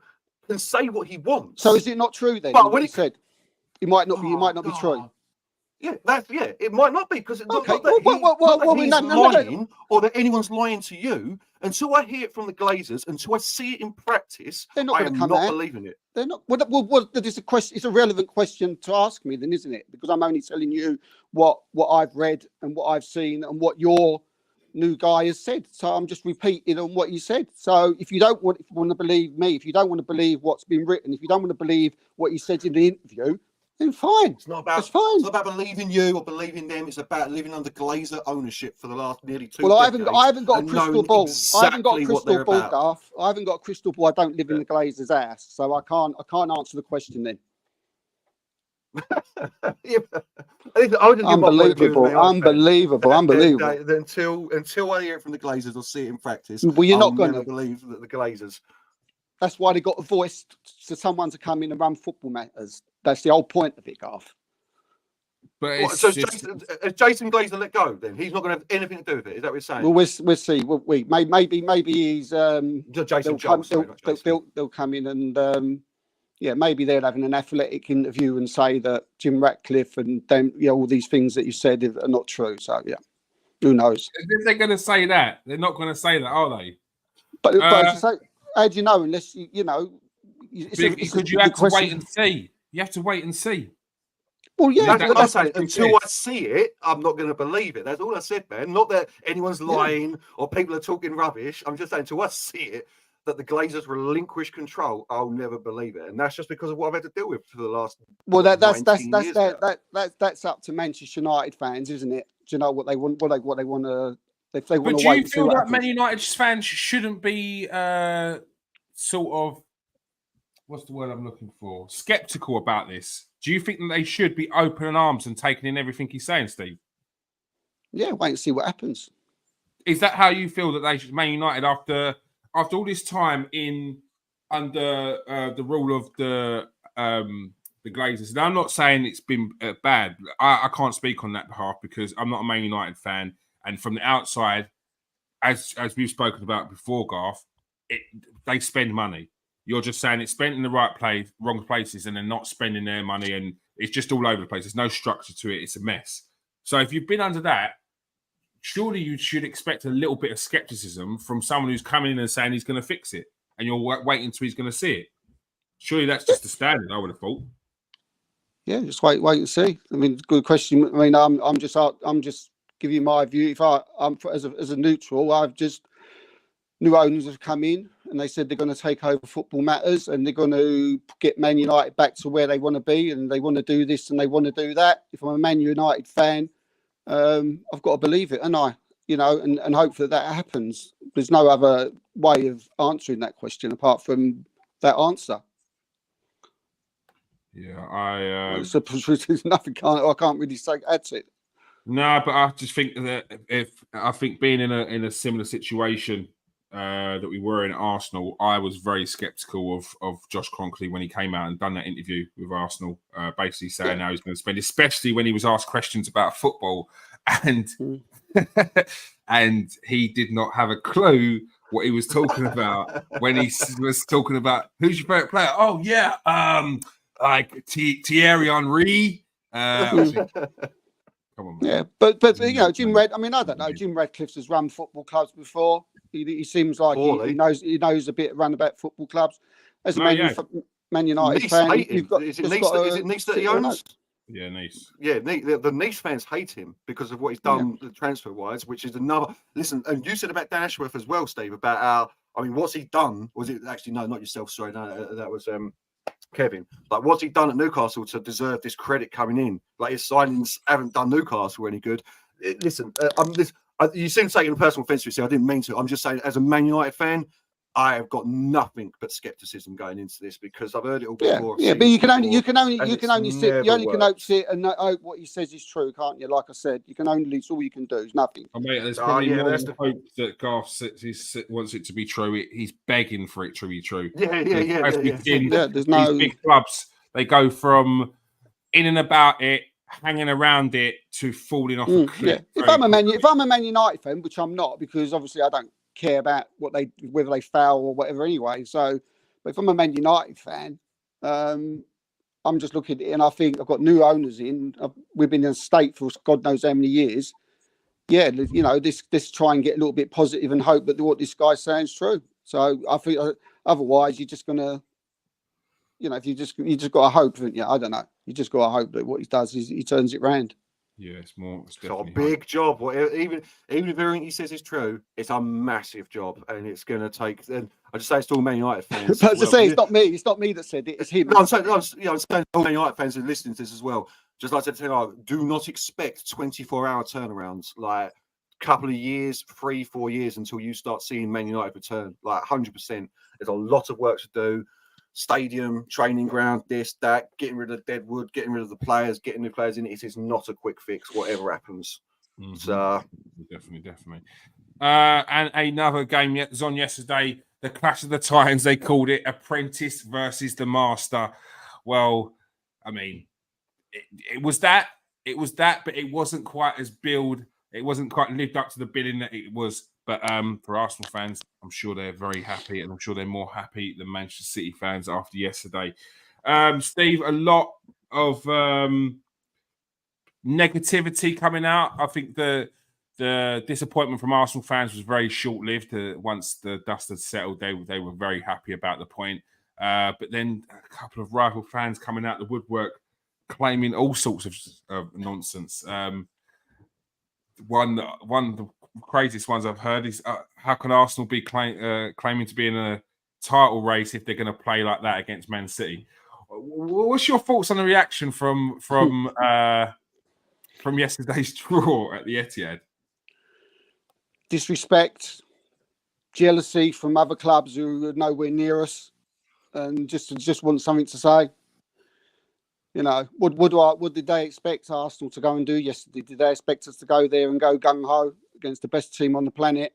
can say what he wants. So is it not true then? But when he said, it might not be true. Yeah, it might not be because it's Okay. not that he's No. lying or that anyone's lying to you. Until I hear it from the Glazers, until I see it in practice, They're not I going to am come not out. believing it. They're not. Well, it's a question. It's a relevant question to ask me, then, isn't it? Because I'm only telling you what I've read and what I've seen and what your new guy has said. So I'm just repeating on what you said. So if you want to believe me, if you don't want to believe what's been written, if you don't want to believe what he said in the interview, then fine. It's not about. It's fine. It's not about believing you or believing them. It's about living under Glazer ownership for the last nearly 2 Well, decades. I haven't got a crystal ball. I haven't got a crystal ball, about. Garth. I haven't got a crystal ball. I don't live in the Glazers' ass, so I can't answer the question then. Unbelievable. Until I hear it from the Glazers or see it in practice, well, you're not going to believe that the Glazers. That's why they got a voice to someone to come in and run football matters. That's the whole point of it, Garth. But Is Jason Glazer let go? Then he's not going to have anything to do with it. Is that what you're saying? Well, we'll see. Maybe he's Jason they'll come in and maybe they'll have an athletic interview and say that Jim Ratcliffe and them, all these things that you said are not true. So who knows? If they're going to say that, they're not going to say that, are they? But as you say, how do you know unless you know? Because you have to wait and see. You have to wait and see. Well, yeah, that's what I'm saying. Until I see it, I'm not going to believe it. That's all I said, man. Not that anyone's lying or people are talking rubbish. I'm just saying, until I see it, that the Glazers relinquish control, I'll never believe it. And that's just because of what I've had to deal with for the last. Well, that's up to Manchester United fans, isn't it? Do you know what they want? What they want to. If they want to wait. Do you feel that Man United fans shouldn't be sort of, what's the word I'm looking for? Skeptical about this? Do you think that they should be open in arms and taking in everything he's saying, Steve? Yeah, wait and see what happens. Is that how you feel that they should, Man United, after all this time under the rule of the Glazers? And I'm not saying it's been bad. I can't speak on that behalf because I'm not a Man United fan. And from the outside, as we've spoken about before, Garth, they spend money. You're just saying it's spent in the wrong places, and they're not spending their money, and it's just all over the place. There's no structure to it. It's a mess. So if you've been under that, surely you should expect a little bit of skepticism from someone who's coming in and saying he's going to fix it, and you're waiting until he's going to see it. Surely that's just the standard, I would have thought. Yeah, just wait and see. I mean, good question. I mean, I'm just giving you my view. If I'm as a neutral, new owners have come in and they said they're going to take over Football Matters and they're going to get Man United back to where they want to be, and they want to do this and they want to do that. If I'm a Man United fan, I've got to believe it, and and hope that happens. There's no other way of answering that question apart from that answer. Yeah, there's nothing I can't really say add to it. No, but I just think that being in a similar situation that we were in at Arsenal, I was very sceptical of Josh Kroenke when he came out and done that interview with Arsenal, basically saying how he's going to spend, especially when he was asked questions about football, and and he did not have a clue what he was talking about when he was talking about who's your favorite player. Oh yeah, like Thierry Henry. On, yeah, but Jim Red. I mean, I don't know. Jim Radcliffe has run football clubs before. He seems like he knows a bit around about football clubs. As a Man United fan, you've got. Is it Nice that he owns? Yeah, Nice. Yeah, the Nice fans hate him because of what he's done transfer wise, which is another. Listen, and you said about Dan Ashworth as well, Steve, about how. I mean, what's he done? Was it actually no, not yourself? Sorry, no, that was Kevin. Like, what's he done at Newcastle to deserve this credit coming in? Like, his signings haven't done Newcastle any good. Listen, you seem to take it in personal offence to it, so I didn't mean to. I'm just saying, as a Man United fan, I have got nothing but skepticism going into this because I've heard it all before. Yeah, but you can only sit and hope what he says is true, can't you? Like I said, you can only. It's all you can do. It's nothing. I mean, there's probably more hope that Garth wants it to be true. He's begging for it to be true. There's no these big clubs. They go from in and about it, hanging around it, to falling off a cliff. If I'm a Man United fan, which I'm not, because obviously I don't care about whether they foul or whatever anyway. So, but if I'm a Man United fan, I'm just looking at it and I think I've got new owners in. We've been in a state for God knows how many years. Yeah, you know, this try and get a little bit positive and hope that what this guy's saying is true. So I think otherwise you're just gonna, you know, if you just got to hope, haven't you? I don't know. You just got to hope that what he does is he turns it round. Yeah, it's a big job. Even if everything he says is true, it's a massive job, and it's going to take. And I just say it's to all Man United fans. But as I say, it's not me. It's not me that said it. It's him. No, I'm saying all Man United fans are listening to this as well. Just like I said, do not expect 24-hour turnarounds. Like a couple of years, 3-4 years until you start seeing Man United return. Like 100%. There's a lot of work to do. Stadium, training ground, this, that, getting rid of Deadwood, getting rid of the players, getting new players in. It is not a quick fix, whatever happens. Mm-hmm. So definitely. And another game was on yesterday, the Clash of the Titans. They called it Apprentice versus the Master. Well, I mean, it was that, but it wasn't quite as billed. It wasn't quite lived up to the billing that it was. But for Arsenal fans, I'm sure they're very happy, and I'm sure they're more happy than Manchester City fans after yesterday. Steve, a lot of negativity coming out. I think the disappointment from Arsenal fans was very short-lived. Once the dust had settled, they were very happy about the point. But then a couple of rival fans coming out the woodwork claiming all sorts of nonsense. One of the craziest ones I've heard is how can Arsenal be claiming to be in a title race if they're going to play like that against Man City? What's your thoughts on the reaction from yesterday's draw at the Etihad? Disrespect, jealousy from other clubs who are nowhere near us, and just want something to say. You know, what did they expect Arsenal to go and do yesterday? Did they expect us to go there and go gung-ho against the best team on the planet?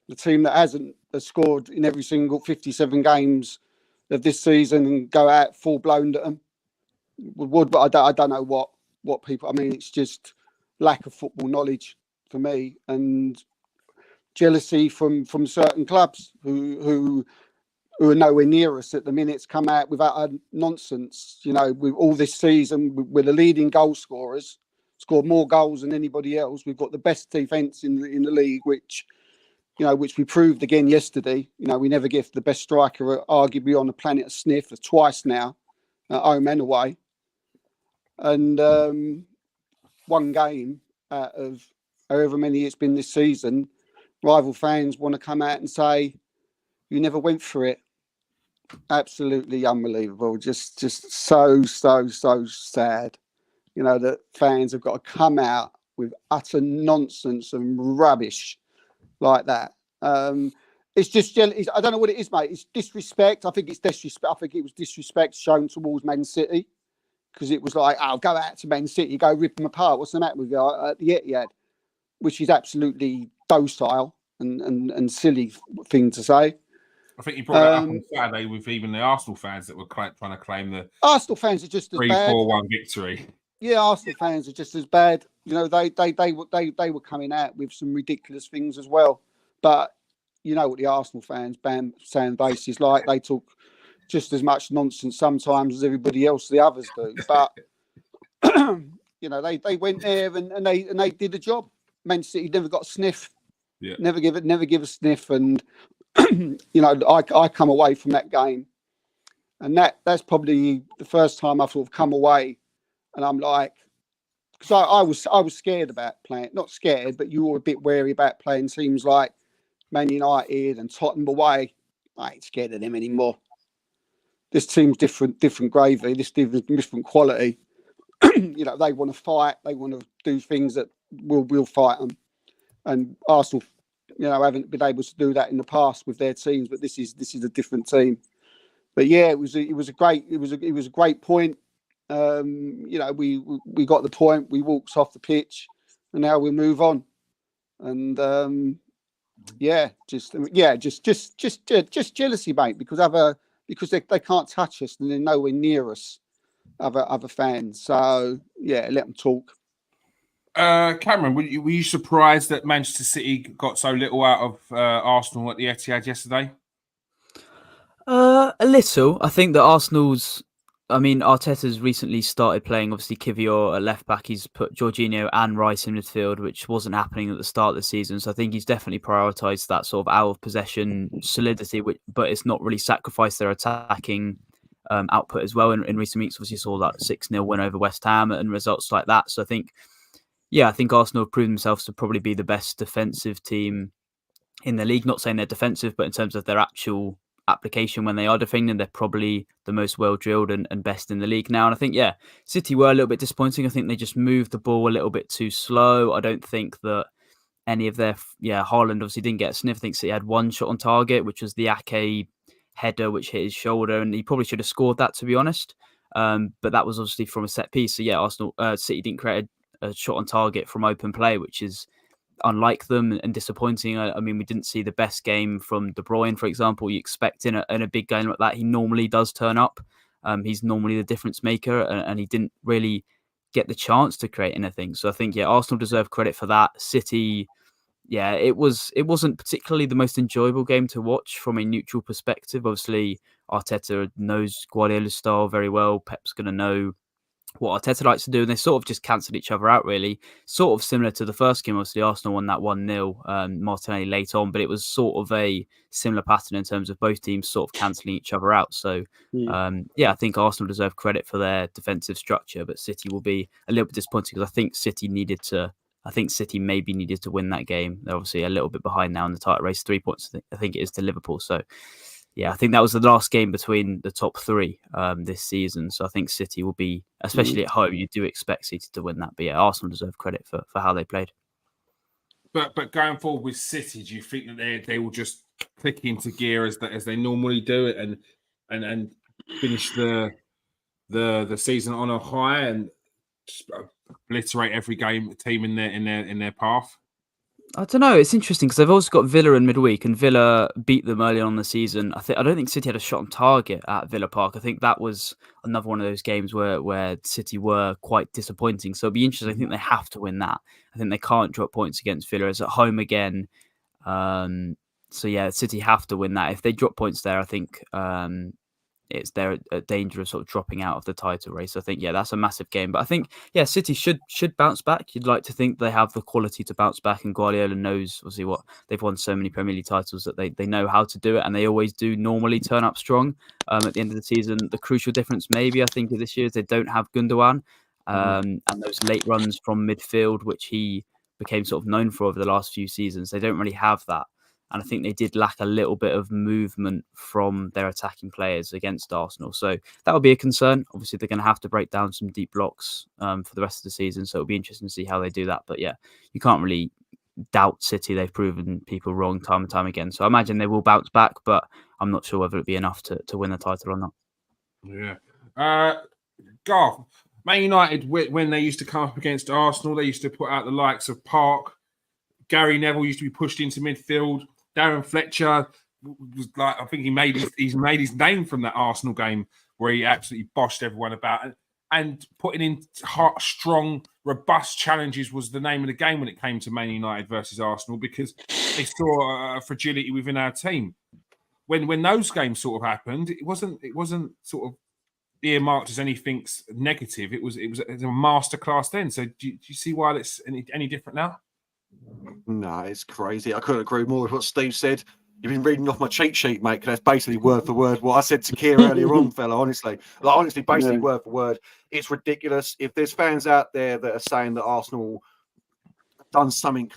The team that has scored in every single 57 games of this season and go out full-blown at them? I don't know what people... I mean, it's just lack of football knowledge for me, and jealousy from certain clubs who are nowhere near us at the minute, come out without nonsense. You know, with all this season, we're the leading goal scorers, scored more goals than anybody else. We've got the best defence in the league, which we proved again yesterday. You know, we never give the best striker, arguably on the planet, a sniff twice now, at home and away. And one game out of however many it's been this season, rival fans want to come out and say, you never went for it. Absolutely unbelievable. Just so sad. You know, that fans have got to come out with utter nonsense and rubbish like that. It's just jealous. I don't know what it is, mate. It's disrespect. I think it's disrespect. I think it was disrespect shown towards Man City, because it was like, "I'll go out to Man City, go rip them apart. What's the matter with you at the Etihad?" Which is absolutely docile and silly thing to say. I think you brought that up on Saturday with even the Arsenal fans that were trying to claim the Arsenal fans are just as bad. 3-4-1 victory. Yeah, Arsenal fans are just as bad. You know, they were coming out with some ridiculous things as well. But you know what the Arsenal fans fan base is like. They talk just as much nonsense sometimes as everybody else, the others do. But you know, they went there and they did the job. Man City never got a sniff. Yeah. Never give a sniff. And you know, I come away from that game, and that's probably the first time I've sort of come away, and I'm like, because I was scared about playing, not scared, but you were a bit wary about playing teams like Man United and Tottenham away. I ain't scared of them anymore. This team's different gravy. This team's different quality. You know, they want to fight. They want to do things that we'll fight them. And Arsenal, you know, haven't been able to do that in the past with their teams, but this is a different team. But yeah, it was a great point. You know, we got the point. We walked off the pitch, and now we move on. And just jealousy, mate, because they can't touch us and they're nowhere near us, other fans. So yeah, let them talk. Cameron, were you surprised that Manchester City got so little out of Arsenal at the Etihad yesterday? A little. I think that Arsenal's I mean, Arteta's recently started playing, obviously, Kivior at left back. He's put Jorginho and Rice in midfield, which wasn't happening at the start of the season. So I think he's definitely prioritised that sort of out of possession solidity, but it's not really sacrificed their attacking output as well. In recent weeks, obviously, saw that 6-0 win over West Ham and results like that. So I think Arsenal have proven themselves to probably be the best defensive team in the league. Not saying they're defensive, but in terms of their actual application when they are defending, they're probably the most well-drilled and best in the league now. And I think, City were a little bit disappointing. I think they just moved the ball a little bit too slow. I don't think that any of their... Haaland obviously didn't get a sniff. I think City had one shot on target, which was the Ake header, which hit his shoulder, and he probably should have scored that, to be honest. But that was obviously from a set piece. So, City didn't create a shot on target from open play, which is unlike them and disappointing. I mean, we didn't see the best game from De Bruyne, for example. You expect in a big game like that, he normally does turn up. He's normally the difference maker, and he didn't really get the chance to create anything. So I think, Arsenal deserve credit for that. City, it wasn't particularly the most enjoyable game to watch from a neutral perspective. Obviously, Arteta knows Guardiola's style very well. Pep's going to know what Arteta likes to do, and they sort of just cancelled each other out, really. Sort of similar to the first game. Obviously, Arsenal won that 1-0, Martinelli late on, but it was sort of a similar pattern in terms of both teams sort of cancelling each other out. So, I think Arsenal deserve credit for their defensive structure, but City will be a little bit disappointing because I think City maybe needed to win that game. They're obviously a little bit behind now in the title race, 3 points, I think it is, to Liverpool. So, I think that was the last game between the top three this season. So I think City will be, especially at home, you do expect City to win that. But Arsenal deserve credit for how they played. But going forward with City, do you think that they will just click into gear as they normally do it and finish the season on a high and just obliterate every team in their path? I don't know. It's interesting because they've also got Villa in midweek, and Villa beat them early on in the season. I don't think City had a shot on target at Villa Park. I think that was another one of those games where City were quite disappointing. So it'll be interesting. I think they have to win that. I think they can't drop points against Villa. It's at home again. City have to win that. If they drop points there, I think they're at danger of sort of dropping out of the title race. I think, that's a massive game. But I think, City should bounce back. You'd like to think they have the quality to bounce back, and Guardiola knows, obviously, what they've won so many Premier League titles that they know how to do it, and they always do normally turn up strong at the end of the season. The crucial difference, maybe, I think, of this year is they don't have Gundogan, and those late runs from midfield, which he became sort of known for over the last few seasons. They don't really have that. And I think they did lack a little bit of movement from their attacking players against Arsenal. So that would be a concern. Obviously, they're going to have to break down some deep blocks for the rest of the season. So it'll be interesting to see how they do that. But you can't really doubt City. They've proven people wrong time and time again. So I imagine they will bounce back, but I'm not sure whether it'll be enough to win the title or not. Yeah. Garth, Man United, when they used to come up against Arsenal, they used to put out the likes of Park. Gary Neville used to be pushed into midfield. Darren Fletcher was like, I think he's made his name from that Arsenal game where he absolutely bossed everyone about. And putting in strong, robust challenges was the name of the game when it came to Man United versus Arsenal, because they saw a fragility within our team. When those games sort of happened, it wasn't sort of earmarked as anything negative. It was a masterclass then. So do you see why it's any different now? No, it's crazy. I couldn't agree more with what Steve said. You've been reading off my cheat sheet, mate, because that's basically word for word what I said to Keir earlier on, fella, honestly. Basically word for word. It's ridiculous. If there's fans out there that are saying that Arsenal have done something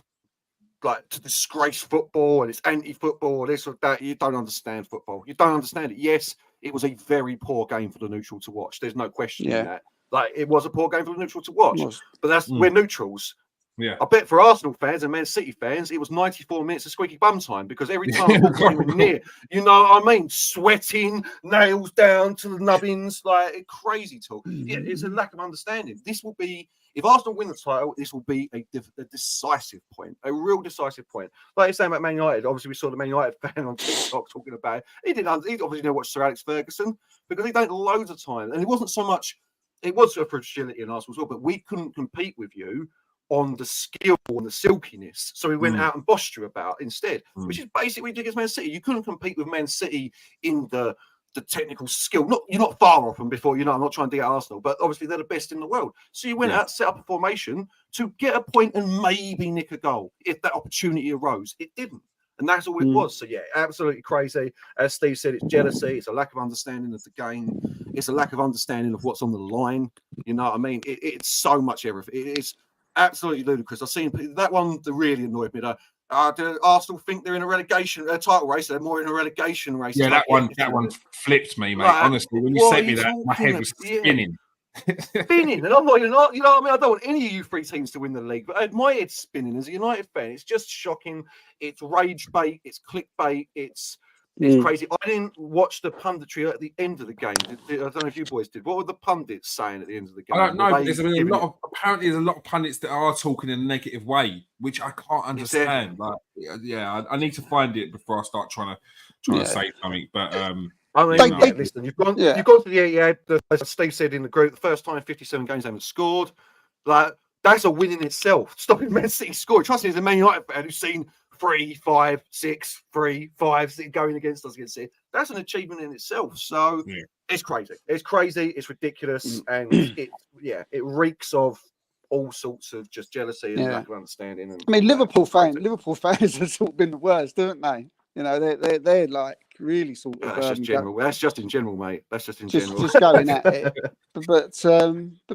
like to disgrace football and it's anti-football or this or that, you don't understand football. You don't understand it. Yes, it was a very poor game for the neutral to watch. There's no question in that. Like, it was a poor game for the neutral to watch. But we're neutrals. Yeah, I bet for Arsenal fans and Man City fans, it was 94 minutes of squeaky bum time, because every time the ball came near, you know what I mean, sweating, nails down to the nubbins, like crazy talk. It's a lack of understanding. This will be, if Arsenal win the title, this will be a decisive point, a real decisive point. Like you're saying about Man United, obviously we saw the Man United fan on TikTok talking about it. He obviously didn't watch Sir Alex Ferguson, because he done it loads of times, and it wasn't so much. It was a fragility in Arsenal as well, but we couldn't compete with you on the skill and the silkiness. So we went out and bossed you about instead, which is basically what we did against Man City. You couldn't compete with Man City in the the technical skill. You're not far off them before, I'm not trying to dig out Arsenal, but obviously they're the best in the world. So you went out, set up a formation to get a point and maybe nick a goal if that opportunity arose. It didn't. And that's all it was. So, absolutely crazy. As Steve said, it's jealousy. It's a lack of understanding of the game. It's a lack of understanding of what's on the line. You know what I mean? It's so much everything. It is absolutely ludicrous. I've seen that one that really annoyed me, though. Do Arsenal think they're in a relegation title race? They're more in a relegation race. Yeah, that one flipped me, mate. Honestly, when you said me that, my head was spinning. Spinning, and I'm not, you know what I mean? I don't want any of you three teams to win the league, but my head's spinning as a United fan. It's just shocking. It's rage bait. It's clickbait. It's crazy. I didn't watch the punditry at the end of the game. I don't know if you boys did. What were the pundits saying at the end of the game? I don't know. Apparently, there's a lot of pundits that are talking in a negative way, which I can't understand. Like, I need to find it before I start trying to say something. But I mean, listen, you've gone to the Etihad. As Steve said in the group, the first time 57 games they haven't scored. Like, that's a win in itself. Stopping Man City scoring. Trust me, as a Man United fan who's seen 3, 5, 6, 3, 5 going against us against City, that's an achievement in itself. So it's crazy. It's crazy. It's ridiculous, and it reeks of all sorts of just jealousy and lack of understanding. And I mean, Liverpool fans have sort of been the worst, haven't they? You know, they're like really sort of. That's just general. That's just in general, mate. That's just in general. Just going at it. But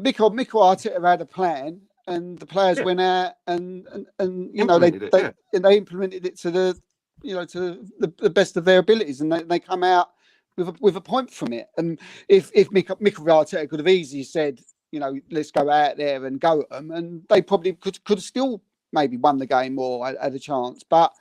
Mikel Arteta had a plan, and the players went out and you know they implemented it to the best of their abilities, and they come out with a point from it. And if Mikel Arteta could have easily said, you know, let's go out there and go at them, and they probably could have still maybe won the game or had a chance, but.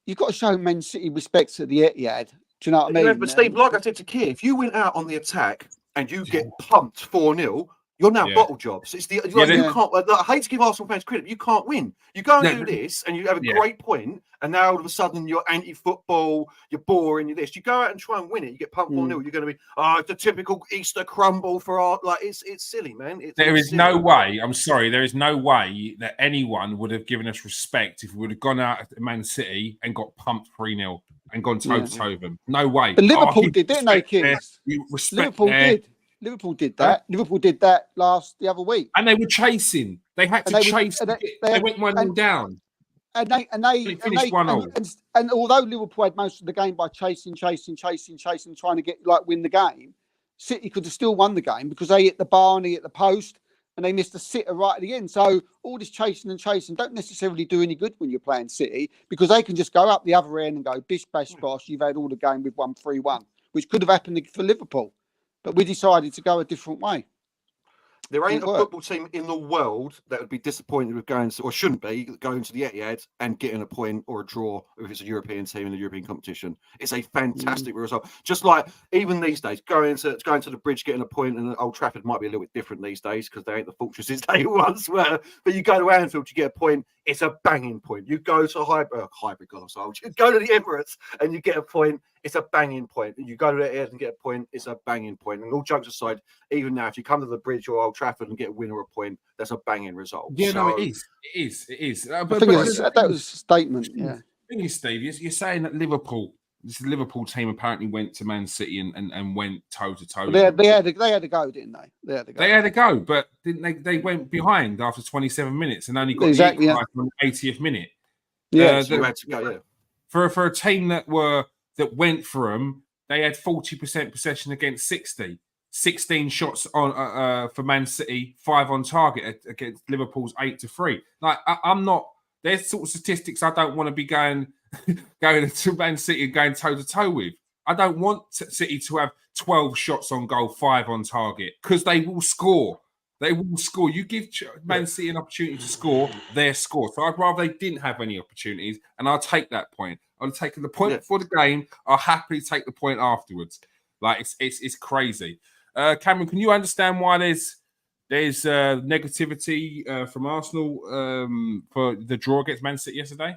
You've got to show Man City respect at the Etihad. Do you know what I mean? Yeah, but Steve, like I said to Keir, if you went out on the attack and you get pumped 4-0, you're now bottle jobs. It's you can't. I hate to give Arsenal fans credit, but you can't win. You go and do this, and you have a great point, and now all of a sudden you're anti-football, you're boring, you're this. You go out and try and win it, you get pumped 4-0. You're going to be the typical Easter crumble for art. Like it's silly, man. There is no way. I'm sorry. There is no way that anyone would have given us respect if we would have gone out at Man City and got pumped 3-0 and gone toe-to-toe with them. No way. But Liverpool did, didn't they, Kings? Liverpool did. Liverpool did that. Liverpool did that the other week, and they were chasing. They had to chase. They went 1-0 down, and they finished 1-0. And although Liverpool had most of the game by chasing, trying to get win the game, City could have still won the game because they hit the bar and they hit the post, and they missed a sitter right at the end. So all this chasing don't necessarily do any good when you're playing City, because they can just go up the other end and go bish bash bosh. You've had all the game with 1-3-1, which could have happened for Liverpool. But we decided to go a different way. There ain't a football team in the world that would be disappointed with going to, or shouldn't be, going to the Etihad and getting a point or a draw if it's a European team in a European competition. It's a fantastic result. Just like even these days, going to the Bridge, getting a point, and Old Trafford might be a little bit different these days because they ain't the fortresses they once were. But you go to Anfield, you get a point. It's a banging point. You go to hybrid. You go to the Emirates and you get a point. It's a banging point. You go to the Etihad and get a point. It's a banging point. And all jokes aside, even now, if you come to the Bridge or Old Trafford and get a win or a point, that's a banging result. Yeah, no, it is. But that was a statement. Yeah. The thing is, Steve, you're saying that this Liverpool team apparently went to Man City and went toe to toe. They had a go, didn't they? They had a go, but didn't they went behind after 27 minutes and only got exactly on the 80th minute. Yeah, for a team that went for them, they had 40% possession against 60. 16 shots on for Man City, 5 on target against Liverpool's 8-3. Like I'm not. There's sort of statistics I don't want to be going to Man City and going toe to toe with. I don't want City to have 12 shots on goal, 5 on target, because they will score. They will score. You give Man City an opportunity to score, they'll score. So I'd rather they didn't have any opportunities, and I'll take that point. I'll take the point before the game. I'll happily take the point afterwards. Like it's crazy. Cameron, can you understand why there's negativity from Arsenal for the draw against Man City yesterday?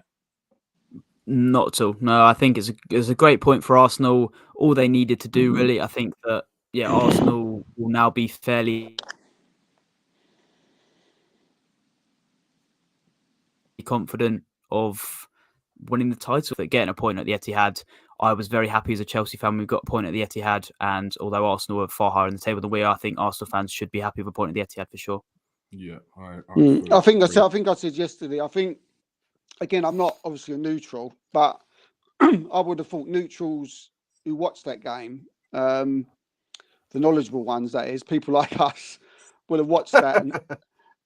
Not at all. No, I think it's a great point for Arsenal. All they needed to do, really. I think that Arsenal will now be fairly confident of winning the title, getting a point at the Etihad. I was very happy as a Chelsea fan. We've got a point at the Etihad, and although Arsenal are far higher in the table than we are, I think Arsenal fans should be happy with a point at the Etihad for sure. Yeah, I think I said yesterday. I think again, I'm not obviously a neutral, but I would have thought neutrals who watched that game, the knowledgeable ones, that is, people like us, would have watched that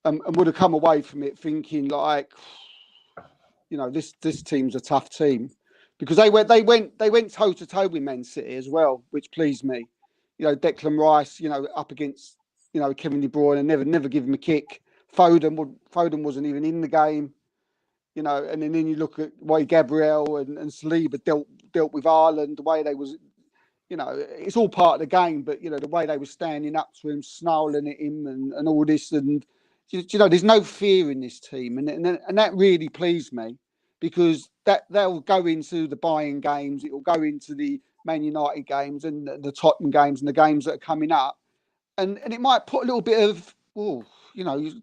and would have come away from it thinking like, this team's a tough team, because they went toe to toe with Man City as well, which pleased me. Declan Rice, up against Kevin De Bruyne, and never give him a kick. Foden wasn't even in the game. And then you look at the way Gabriel and Saliba dealt with Ireland, the way they was, it's all part of the game, but the way they were standing up to him, snarling at him, and all this, and there's no fear in this team, and that really pleased me, because they'll go into the Bayern games, it will go into the Man United games and the Tottenham games and the games that are coming up, and it might put a little bit of,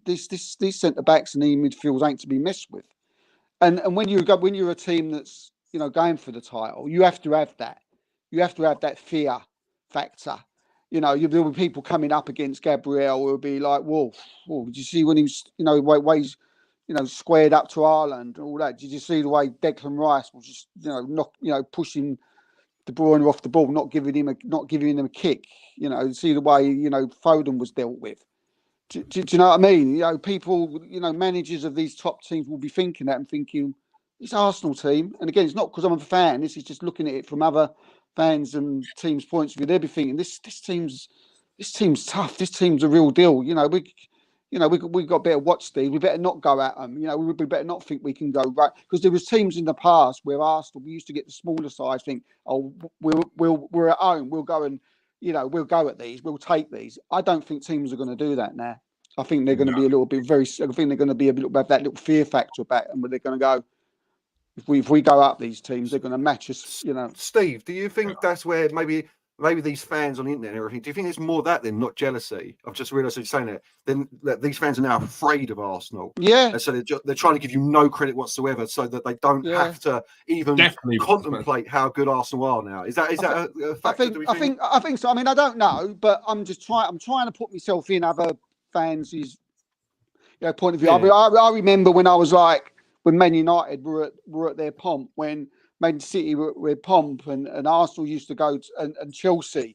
these centre backs and the midfields ain't to be messed with. And when you're a team that's going for the title, you have to have that. You have to have that fear factor. There'll be people coming up against Gabriel who will be like, "Whoa, did you see when he was, ways, squared up to Ireland and all that? Did you see the way Declan Rice was just, pushing De Bruyne off the ball, not giving him a kick? See the way Foden was dealt with." Do you know what I mean? People, managers of these top teams will be thinking that and thinking, it's Arsenal team. And again, it's not because I'm a fan. This is just looking at it from other fans and teams' points of view. They'll be thinking, this team's tough. This team's a real deal. We got better watch these. We better not go at them. We better not think we can go right. Because there was teams in the past where Arsenal, we used to get the smaller side, think, oh, we're at home. We'll go and we'll go at these. We'll take these. I don't think teams are going to do that now. I think they're going to be a little bit I think they're going to be a little bit that little fear factor about them, where they're going to go, if we go up these teams, they're going to match us. Steve, do you think that's where maybe these fans on the internet and everything? Do you think it's more that than not jealousy? I've just realised you're saying that. Then that these fans are now afraid of Arsenal. Yeah, and so they're trying to give you no credit whatsoever, so that they don't have to even contemplate how good Arsenal are now. Is that a factor? I think so. I mean, I don't know, but I'm trying to put myself in other fans' point of view. Yeah. I remember when I was like, when Man United were at their pomp, when Man City were at pomp, and Arsenal used to go and Chelsea.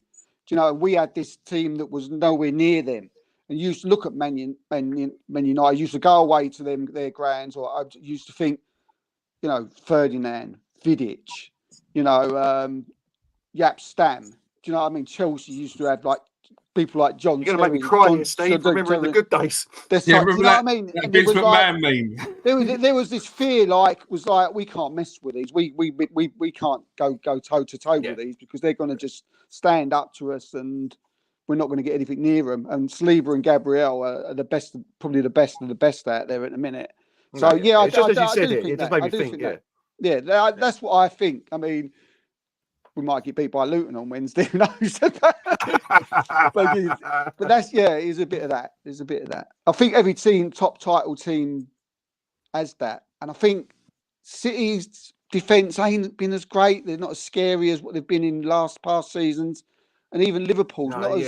We had this team that was nowhere near them, and you used to look at Man United. Used to go away to their grounds, or I used to think, Ferdinand, Vidic, Jaap Stam. Do you know what I mean? Chelsea used to have like people like John. You're going to make me cry, Steve. Remembering the good days. Remember that? I mean? Vince McMahon meme. There was this fear, we can't mess with these. We can't go toe to toe with these, because they're going to just stand up to us, and we're not going to get anything near them. And Saliba and Gabriel are the best, probably the best of the best out there at the minute. So I just made me think. That's what I think. I mean, we might get beat by Luton on Wednesday. Who knows? but that's there's a bit of that. There's a bit of that. I think every top title team has that, and I think City's defence ain't been as great. They're not as scary as what they've been in past seasons, and even Liverpool's not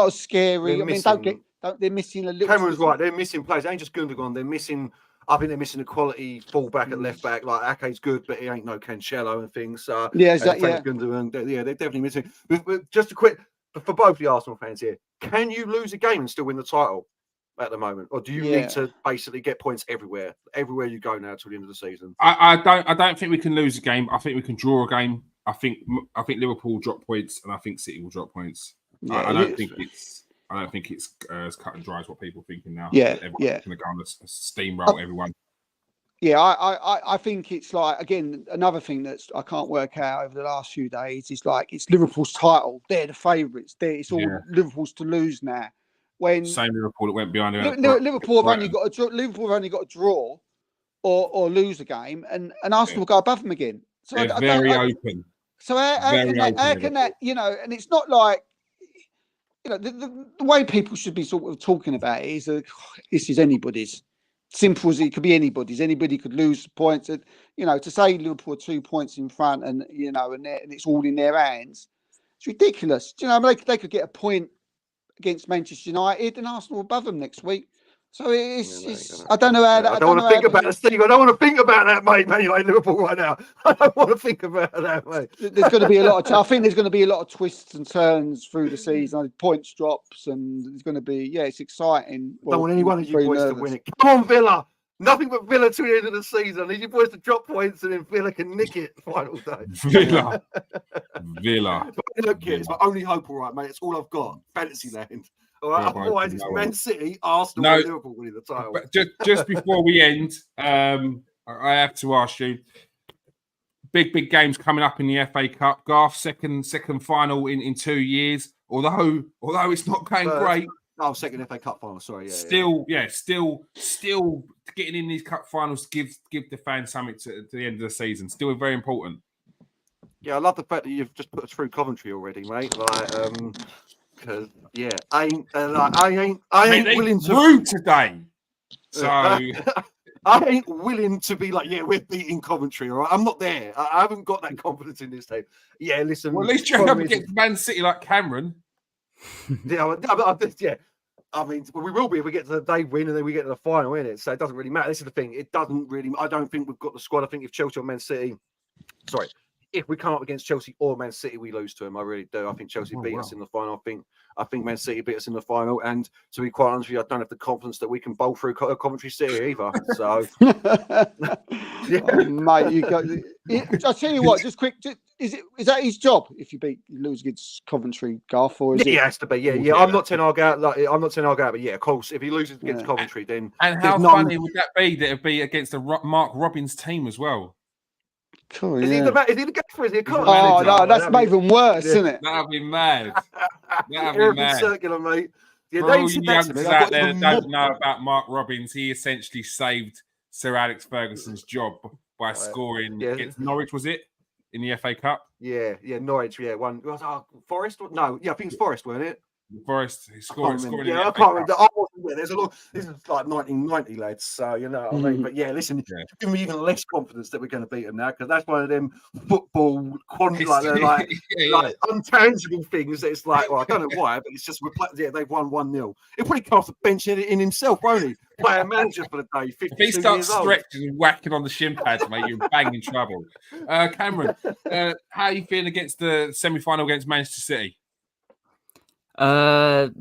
as scary. They're missing a little. Cameron's right. They're missing players. They ain't just Gundogan. They're missing. I think they're missing a quality fullback at left back. Like Ake's good, but he ain't no Cancelo and things. They're definitely missing. But just a quick for both the Arsenal fans here: can you lose a game and still win the title at the moment, or do you need to basically get points everywhere you go now till the end of the season? I don't think we can lose a game. I think we can draw a game. I think Liverpool will drop points, and I think City will drop points. I don't think it's as cut and dry as what people are thinking now. Everyone's going to go on a steamroll everyone. Yeah, I think it's like, again, another thing that's I can't work out over the last few days is like, it's Liverpool's title. They're the favourites. It's all Liverpool's to lose now. When same Liverpool that went behind Liverpool have only got a draw or lose a game, and Arsenal will go above them again. So they're very open. So how can that, and it's not like, the way people should be sort of talking about it is this is anybody's. simple as it could be anybody's. Anybody could lose points. And, to say Liverpool are 2 points in front and it's all in their hands, it's ridiculous. They could get a point against Manchester United and Arsenal above them next week. So it's I don't know how that. I don't want to think about it, Steve. I don't want to think about that, mate. Man United, Liverpool right now. I don't want to think about that, mate. There's going to be I think there's going to be a lot of twists and turns through the season. Points drops, and there's going to be it's exciting. I don't want any one of you boys to win it. Come on, Villa. Nothing but Villa to the end of the season. I need you boys to drop points, and then Villa can nick it final day. Villa. Look, it's my only hope, all right, mate. It's all I've got. Fantasy land. All right. Otherwise, it's Man City, Arsenal, and Liverpool winning the title. But just before we end, I have to ask you: big games coming up in the FA Cup. Garth, second final in 2 years. Although it's not going great. Oh, second FA Cup final. Sorry, Still getting in these cup finals give the fans something to the end of the season. Still very important. Yeah, I love the fact that you've just put us through Coventry already, mate. Because I ain't willing to root today. So I ain't willing to be like, we're beating Coventry. All right, I'm not there. I haven't got that confidence in this team. Yeah, listen. Well, at least you're up against Man City like Cameron. I mean, we will be if we get to the day win and then we get to the final, innit? So it doesn't really matter. This is the thing. It doesn't really. I don't think we've got the squad. I think if Chelsea or Man City, if we come up against Chelsea or Man City, we lose to them. I really do. I think Chelsea beat us in the final. I think Man City beat us in the final. And to be quite honest with you, I don't have the confidence that we can bowl through Coventry City either. So, mate, you go. I'll tell you what. Just quick. Is that his job if you lose against Coventry, Garth? Or is it? It has to be. Yeah. I'm not saying I'll go out. I'm not saying I'll go out. But yeah, of course, if he loses against Coventry, then and how funny would that be? That it'd be against the Mark Robins team as well. Cool, is he the gaffer? Is he a coach? Oh no, that's even worse, isn't it? That'd be mad. That'd be mad. Circular, mate. Yeah, for all you youngsters out there that don't know about Mark Robbins, he essentially saved Sir Alex Ferguson's job by scoring against Norwich. Was it in the FA Cup? Yeah, Norwich. Yeah, one. Forest? No, I think it's Forest, wasn't it? Forest scored. I can't remember. I wasn't there. There's a lot. This is like 1990, lads. So you know what I mean. But yeah, listen, give me even less confidence that we're going to beat them now because that's one of them football like untangible things. That it's like, well, I don't know why, but it's just they've won 1-0. He'll probably come off the bench in himself, won't he? Player manager for the day. 52 if he starts years stretching and whacking on the shin pads, mate, you're banging trouble. Cameron, how are you feeling against the semi-final against Manchester City? Not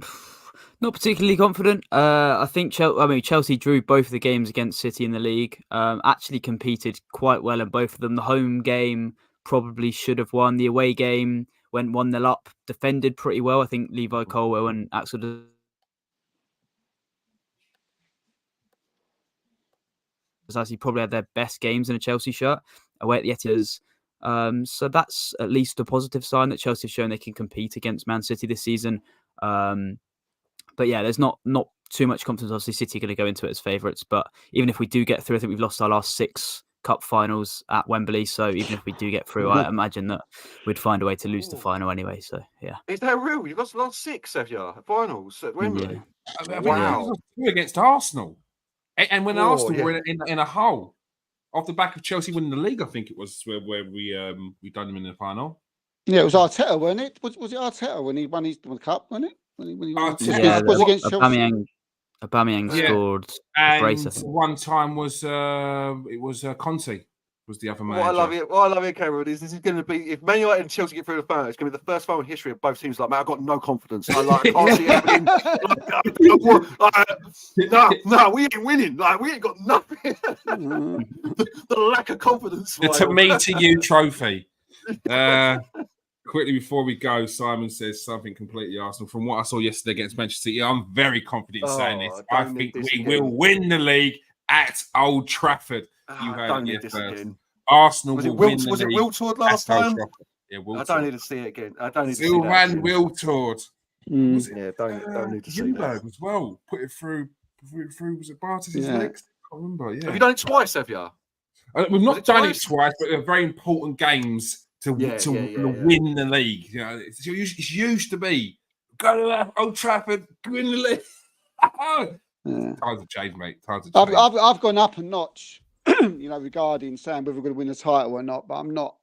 particularly confident. I think Chelsea drew both of the games against City in the league. Actually competed quite well in both of them. The home game probably should have won. The away game went 1-0 up, defended pretty well. I think Levi Colwell and Axel actually probably had their best games in a Chelsea shirt away at the Etihad. So that's at least a positive sign that Chelsea have shown they can compete against Man City this season. But yeah, there's not too much confidence. Obviously, City are going to go into it as favourites. But even if we do get through, I think we've lost our last 6 cup finals at Wembley. So even if we do get through, I imagine that we'd find a way to lose the final anyway. So yeah. Is that real? You've lost the last 6, have you? Finals at Wembley. Yeah. Wow. Against Arsenal. And when Arsenal were in a hole. Off the back of Chelsea winning the league, I think it was where we done them in the final. Yeah, it was Arteta, wasn't it? Was it Arteta when he won his cup, wasn't it? When he won was against Chelsea. Aubameyang scored a brace, I think. One time was Conte was the other manager. What I love it, Cameron, is this is going to be, if Man United and Chelsea get through the final, it's going to be the first final in history of both teams. Like, man, I've got no confidence. I can't see it happening. No, we ain't winning. Like, we ain't got nothing. the lack of confidence. The to me to you trophy. Quickly before we go, Simon says something completely Arsenal. From what I saw yesterday against Manchester City, I'm very confident in saying this. I think we will win the league at Old Trafford. You heard it first. Arsenal will win the league. Was it Wiltord last time? Yeah, Wiltord. I don't need to see it again. I don't need to see Sylvain Wiltord. Yeah, don't need to see that as well. Put it through. Was it Bartes' legs? I can't remember. Yeah. Have you done it twice? Have you? We've not done it twice, but they're very important games to win the league. You know, it's used to be go to Old Trafford, win the league. Yeah. Times have changed, mate. Times have changed. I've gone up a notch, regarding saying whether we're going to win the title or not, but I'm not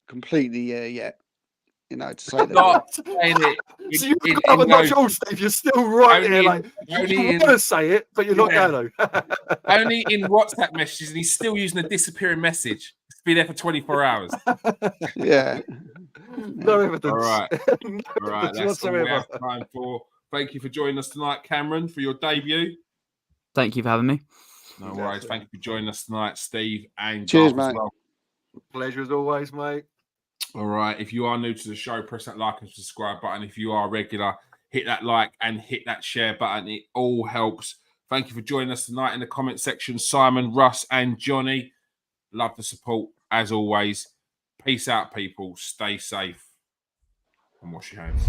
completely there yet. To say that. Not saying it. So you've got a notch all, Steve. You're still right there. Like, you want to say it, but you're not going to. Only in WhatsApp messages, and he's still using a disappearing message. It's been there for 24 hours. Yeah. No evidence. All right. No All right. evidence That's all we whatsoever. have time for. Thank you for joining us tonight, Cameron, for your debut. Thank you for having me. No worries. Thank you for joining us tonight, Steve and Cheers, Garth as mate. well. Pleasure as always, mate. All right. If you are new to the show, press that like and subscribe button. If you are regular, hit that like and hit that share button. It all helps. Thank you for joining us tonight in the comment section, Simon, Russ, and Johnny. Love the support as always. Peace out, people. Stay safe and wash your hands.